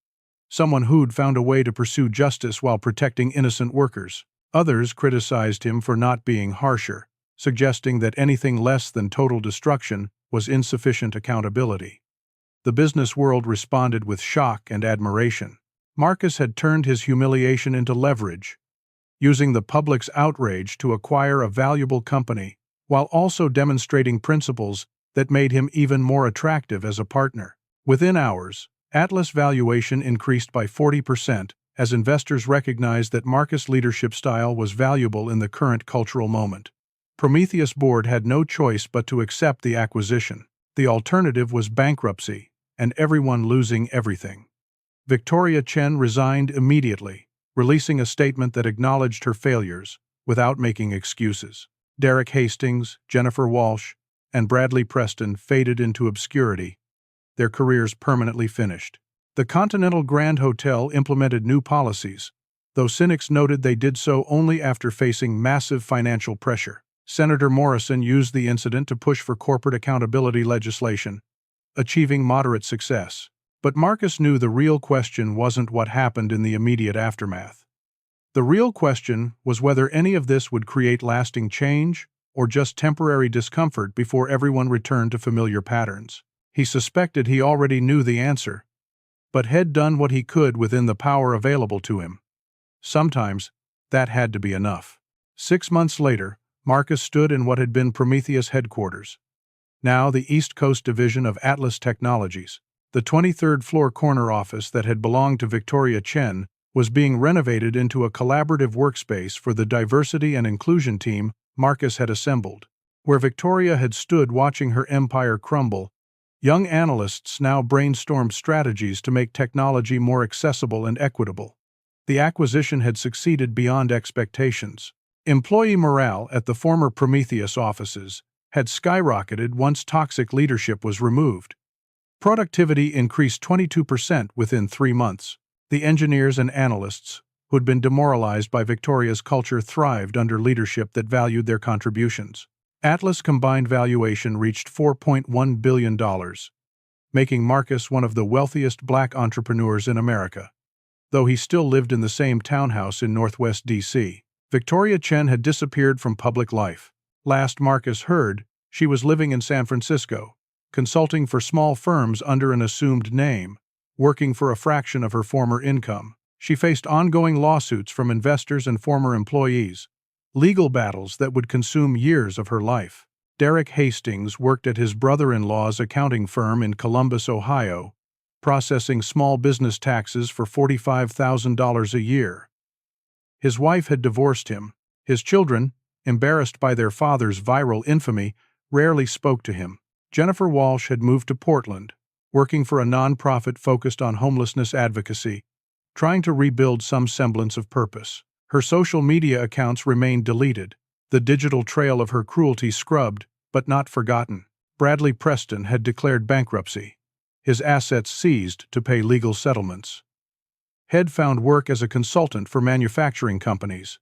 someone who'd found a way to pursue justice while protecting innocent workers. Others criticized him for not being harsher, suggesting that anything less than total destruction was insufficient accountability. The business world responded with shock and admiration. Marcus had turned his humiliation into leverage, using the public's outrage to acquire a valuable company, while also demonstrating principles that made him even more attractive as a partner. Within hours, Atlas valuation increased by 40%, as investors recognized that Marcus' leadership style was valuable in the current cultural moment. Prometheus board had no choice but to accept the acquisition. The alternative was bankruptcy, and everyone losing everything. Victoria Chen resigned immediately, releasing a statement that acknowledged her failures, without making excuses. Derek Hastings, Jennifer Walsh, and Bradley Preston faded into obscurity, their careers permanently finished. The Continental Grand Hotel implemented new policies, though cynics noted they did so only after facing massive financial pressure. Senator Morrison used the incident to push for corporate accountability legislation, achieving moderate success. But Marcus knew the real question wasn't what happened in the immediate aftermath. The real question was whether any of this would create lasting change or just temporary discomfort before everyone returned to familiar patterns. He suspected he already knew the answer, but had done what he could within the power available to him. Sometimes, that had to be enough. 6 months later, Marcus stood in what had been Prometheus headquarters, now the East Coast division of Atlas Technologies. The 23rd floor corner office that had belonged to Victoria Chen was being renovated into a collaborative workspace for the diversity and inclusion team Marcus had assembled. Where Victoria had stood watching her empire crumble, young analysts now brainstormed strategies to make technology more accessible and equitable. The acquisition had succeeded beyond expectations. Employee morale at the former Prometheus offices had skyrocketed once toxic leadership was removed. Productivity increased 22% within 3 months. The engineers and analysts, who had been demoralized by Victoria's culture, thrived under leadership that valued their contributions. Atlas' combined valuation reached $4.1 billion, making Marcus one of the wealthiest black entrepreneurs in America. Though he still lived in the same townhouse in Northwest D.C., Victoria Chen had disappeared from public life. Last Marcus heard, she was living in San Francisco, consulting for small firms under an assumed name, working for a fraction of her former income. She faced ongoing lawsuits from investors and former employees, legal battles that would consume years of her life. Derek Hastings worked at his brother-in-law's accounting firm in Columbus, Ohio, processing small business taxes for $45,000 a year. His wife had divorced him. His children, embarrassed by their father's viral infamy, rarely spoke to him. Jennifer Walsh had moved to Portland, working for a nonprofit focused on homelessness advocacy, trying to rebuild some semblance of purpose. Her social media accounts remained deleted, the digital trail of her cruelty scrubbed, but not forgotten. Bradley Preston had declared bankruptcy, his assets seized to pay legal settlements. Head found work as a consultant for manufacturing companies,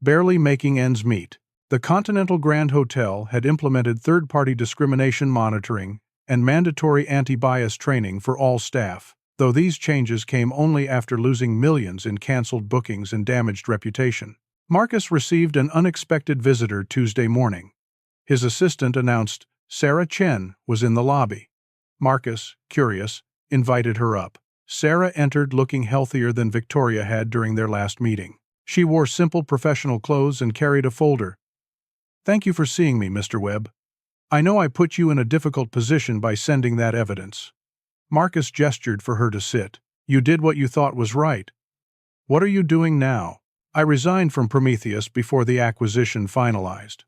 barely making ends meet. The Continental Grand Hotel had implemented third-party discrimination monitoring and mandatory anti-bias training for all staff, though these changes came only after losing millions in canceled bookings and damaged reputation. Marcus received an unexpected visitor Tuesday morning. His assistant announced Sarah Chen was in the lobby. Marcus, curious, invited her up. Sarah entered looking healthier than Victoria had during their last meeting. She wore simple professional clothes and carried a folder. "Thank you for seeing me, Mr. Webb. I know I put you in a difficult position by sending that evidence." Marcus gestured for her to sit. "You did what you thought was right. What are you doing now?" "I resigned from Prometheus before the acquisition finalized.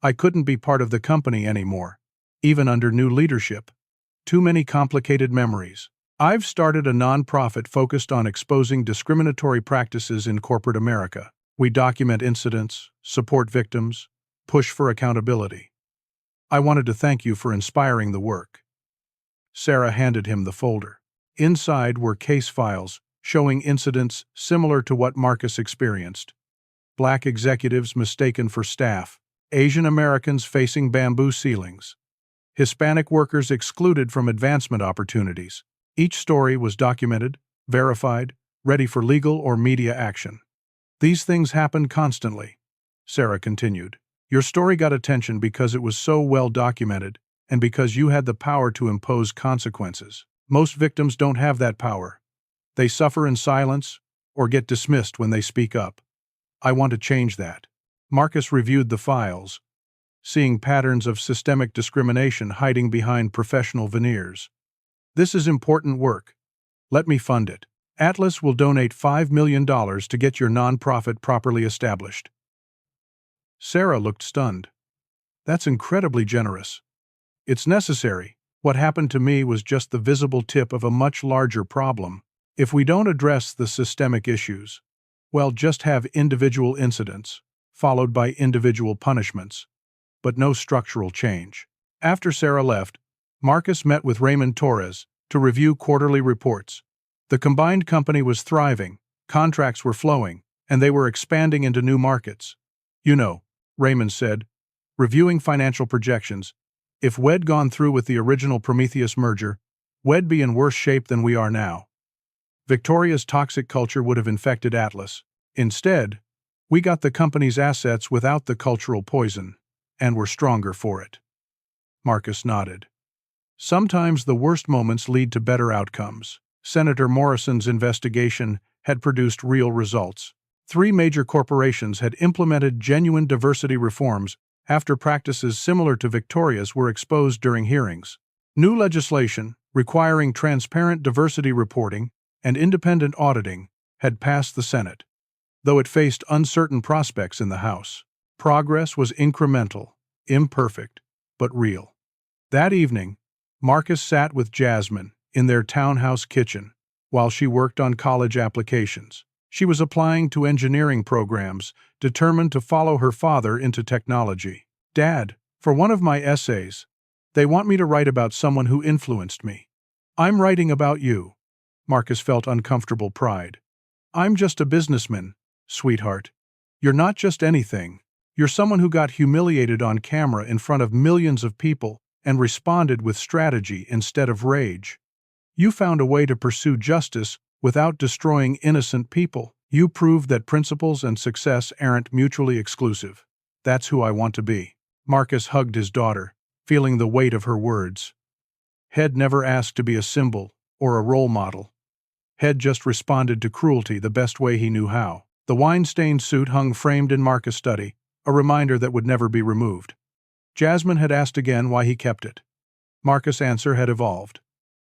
I couldn't be part of the company anymore, even under new leadership. Too many complicated memories. I've started a nonprofit focused on exposing discriminatory practices in corporate America. We document incidents, support victims, push for accountability. I wanted to thank you for inspiring the work." Sarah handed him the folder. Inside were case files showing incidents similar to what Marcus experienced. Black executives mistaken for staff, Asian Americans facing bamboo ceilings, Hispanic workers excluded from advancement opportunities. Each story was documented, verified, ready for legal or media action. "These things happen constantly," Sarah continued. "Your story got attention because it was so well documented and because you had the power to impose consequences. Most victims don't have that power. They suffer in silence or get dismissed when they speak up. I want to change that." Marcus reviewed the files, seeing patterns of systemic discrimination hiding behind professional veneers. "This is important work. Let me fund it. Atlas will donate $5 million to get your nonprofit properly established." Sarah looked stunned. "That's incredibly generous." "It's necessary. What happened to me was just the visible tip of a much larger problem. If we don't address the systemic issues, we'll just have individual incidents, followed by individual punishments, but no structural change." After Sarah left, Marcus met with Raymond Torres to review quarterly reports. The combined company was thriving, contracts were flowing, and they were expanding into new markets. "You know," Raymond said, reviewing financial projections, "if we'd gone through with the original Prometheus merger, we'd be in worse shape than we are now. Victoria's toxic culture would have infected Atlas. Instead, we got the company's assets without the cultural poison, and were stronger for it." Marcus nodded. Sometimes the worst moments lead to better outcomes. Senator Morrison's investigation had produced real results. 3 major corporations had implemented genuine diversity reforms after practices similar to Victoria's were exposed during hearings. New legislation, requiring transparent diversity reporting and independent auditing, had passed the Senate, though it faced uncertain prospects in the House. Progress was incremental, imperfect, but real. That evening, Marcus sat with Jasmine in their townhouse kitchen while she worked on college applications. She was applying to engineering programs, determined to follow her father into technology. "Dad, for one of my essays, they want me to write about someone who influenced me." "I'm writing about you." Marcus felt uncomfortable pride. "I'm just a businessman, sweetheart. You're not just anything. You're someone who got humiliated on camera in front of millions of people and responded with strategy instead of rage. You found a way to pursue justice without destroying innocent people. You proved that principles and success aren't mutually exclusive. That's who I want to be." Marcus hugged his daughter, feeling the weight of her words. Head never asked to be a symbol or a role model. Head just responded to cruelty the best way he knew how. The wine-stained suit hung framed in Marcus' study, a reminder that would never be removed. Jasmine had asked again why he kept it. Marcus' answer had evolved.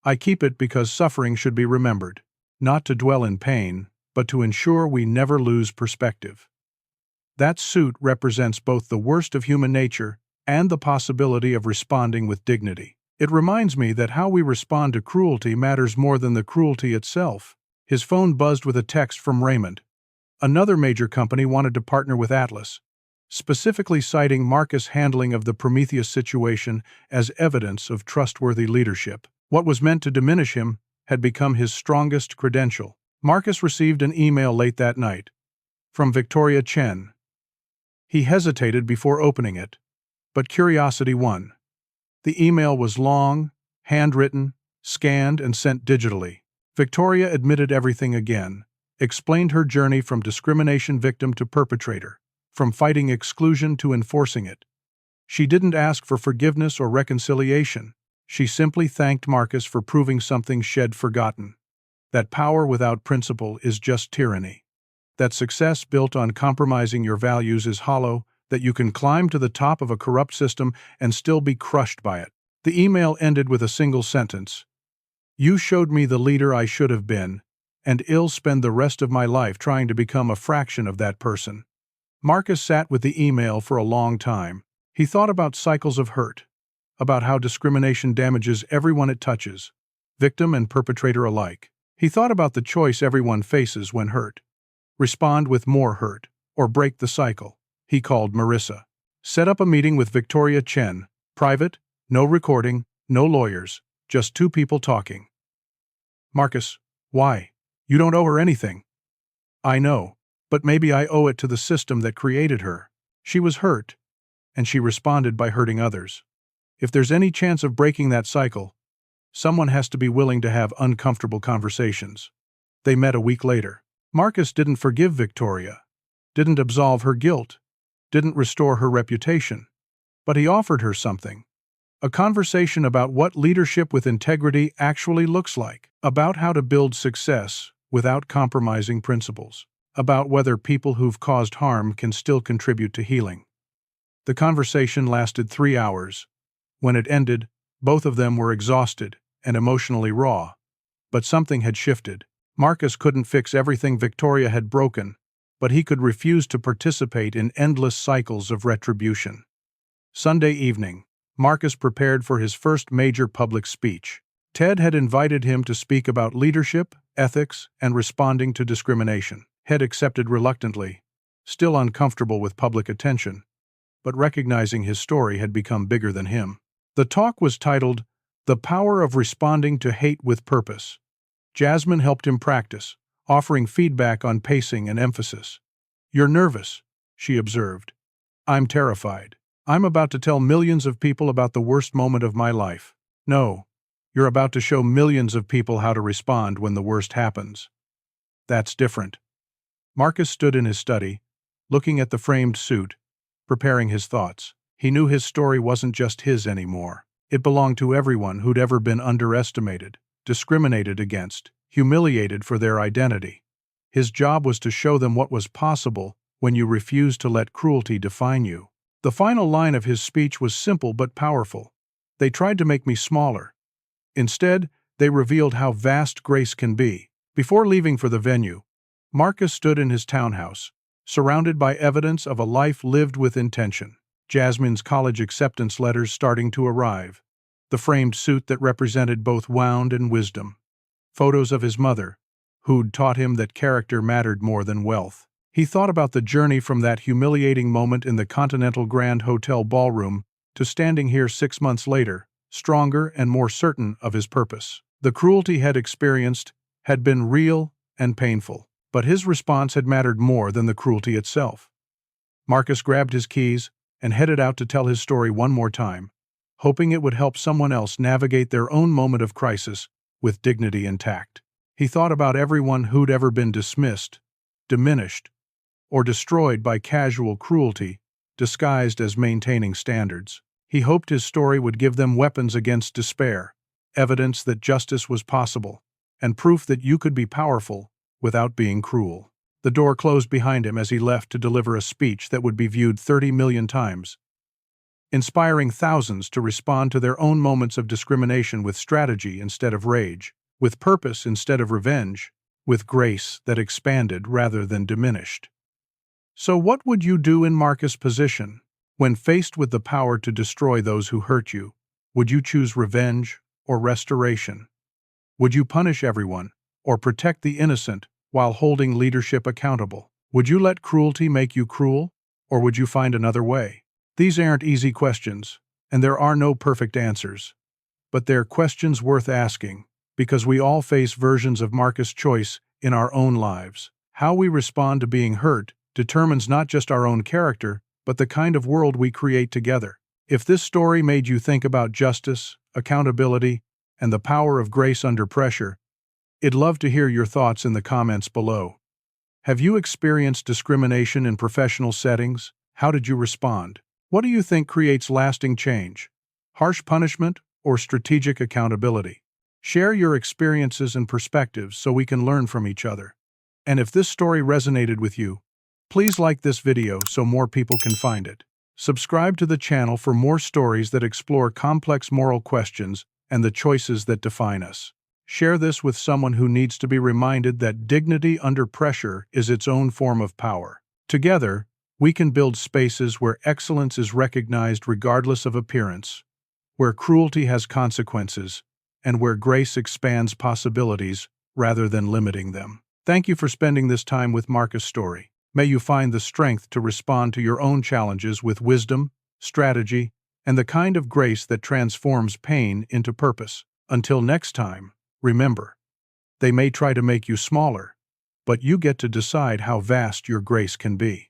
"I keep it because suffering should be remembered, not to dwell in pain, but to ensure we never lose perspective." That suit represents both the worst of human nature and the possibility of responding with dignity. It reminds me that how we respond to cruelty matters more than the cruelty itself. His phone buzzed with a text from Raymond. Another major company wanted to partner with Atlas, specifically citing Marcus' handling of the Prometheus situation as evidence of trustworthy leadership. What was meant to diminish him had become his strongest credential. Marcus received an email late that night from Victoria Chen. He hesitated before opening it, but curiosity won. The email was long, handwritten, scanned, and sent digitally. Victoria admitted everything again, explained her journey from discrimination victim to perpetrator, from fighting exclusion to enforcing it. She didn't ask for forgiveness or reconciliation. She simply thanked Marcus for proving something she'd forgotten: that power without principle is just tyranny. That success built on compromising your values is hollow, that you can climb to the top of a corrupt system and still be crushed by it. The email ended with a single sentence: "You showed me the leader I should have been, and I'll spend the rest of my life trying to become a fraction of that person." Marcus sat with the email for a long time. He thought about cycles of hurt, about how discrimination damages everyone it touches, victim and perpetrator alike. He thought about the choice everyone faces when hurt: respond with more hurt, or break the cycle. He called Marissa. "Set up a meeting with Victoria Chen. Private, no recording, no lawyers, just two people talking." "Marcus, why? You don't owe her anything." "I know, but maybe I owe it to the system that created her. She was hurt, and she responded by hurting others. If there's any chance of breaking that cycle, someone has to be willing to have uncomfortable conversations." They met a week later. Marcus didn't forgive Victoria, didn't absolve her guilt, didn't restore her reputation, but he offered her something: a conversation about what leadership with integrity actually looks like, about how to build success without compromising principles, about whether people who've caused harm can still contribute to healing. The conversation lasted 3 hours. When it ended, both of them were exhausted and emotionally raw. But something had shifted. Marcus couldn't fix everything Victoria had broken, but he could refuse to participate in endless cycles of retribution. Sunday evening, Marcus prepared for his first major public speech. Ted had invited him to speak about leadership, ethics, and responding to discrimination. Ted accepted reluctantly, still uncomfortable with public attention, but recognizing his story had become bigger than him. The talk was titled, "The Power of Responding to Hate with Purpose." Jasmine helped him practice, offering feedback on pacing and emphasis. "You're nervous," she observed. "I'm terrified. I'm about to tell millions of people about the worst moment of my life." "No, you're about to show millions of people how to respond when the worst happens. That's different." Marcus stood in his study, looking at the framed suit, preparing his thoughts. He knew his story wasn't just his anymore. It belonged to everyone who'd ever been underestimated, discriminated against, humiliated for their identity. His job was to show them what was possible when you refused to let cruelty define you. The final line of his speech was simple but powerful. "They tried to make me smaller. Instead, they revealed how vast grace can be." Before leaving for the venue, Marcus stood in his townhouse, surrounded by evidence of a life lived with intention. Jasmine's college acceptance letters starting to arrive, the framed suit that represented both wound and wisdom, photos of his mother, who'd taught him that character mattered more than wealth. He thought about the journey from that humiliating moment in the Continental Grand Hotel ballroom to standing here 6 months later, stronger and more certain of his purpose. The cruelty he'd experienced had been real and painful, but his response had mattered more than the cruelty itself. Marcus grabbed his keys and headed out to tell his story one more time, hoping it would help someone else navigate their own moment of crisis with dignity and tact. He thought about everyone who'd ever been dismissed, diminished, or destroyed by casual cruelty, disguised as maintaining standards. He hoped his story would give them weapons against despair, evidence that justice was possible, and proof that you could be powerful without being cruel. The door closed behind him as he left to deliver a speech that would be viewed 30 million times, inspiring thousands to respond to their own moments of discrimination with strategy instead of rage, with purpose instead of revenge, with grace that expanded rather than diminished. So what would you do in Marcus' position? When faced with the power to destroy those who hurt you, would you choose revenge or restoration? Would you punish everyone or protect the innocent while holding leadership accountable? Would you let cruelty make you cruel, or would you find another way? These aren't easy questions, and there are no perfect answers. But they're questions worth asking, because we all face versions of Marcus' choice in our own lives. How we respond to being hurt determines not just our own character, but the kind of world we create together. If this story made you think about justice, accountability, and the power of grace under pressure, I'd love to hear your thoughts in the comments below. Have you experienced discrimination in professional settings? How did you respond? What do you think creates lasting change? Harsh punishment or strategic accountability? Share your experiences and perspectives so we can learn from each other. And if this story resonated with you, please like this video so more people can find it. Subscribe to the channel for more stories that explore complex moral questions and the choices that define us. Share this with someone who needs to be reminded that dignity under pressure is its own form of power. Together, we can build spaces where excellence is recognized regardless of appearance, where cruelty has consequences, and where grace expands possibilities rather than limiting them. Thank you for spending this time with Marcus' story. May you find the strength to respond to your own challenges with wisdom, strategy, and the kind of grace that transforms pain into purpose. Until next time, remember, they may try to make you smaller, but you get to decide how vast your grace can be.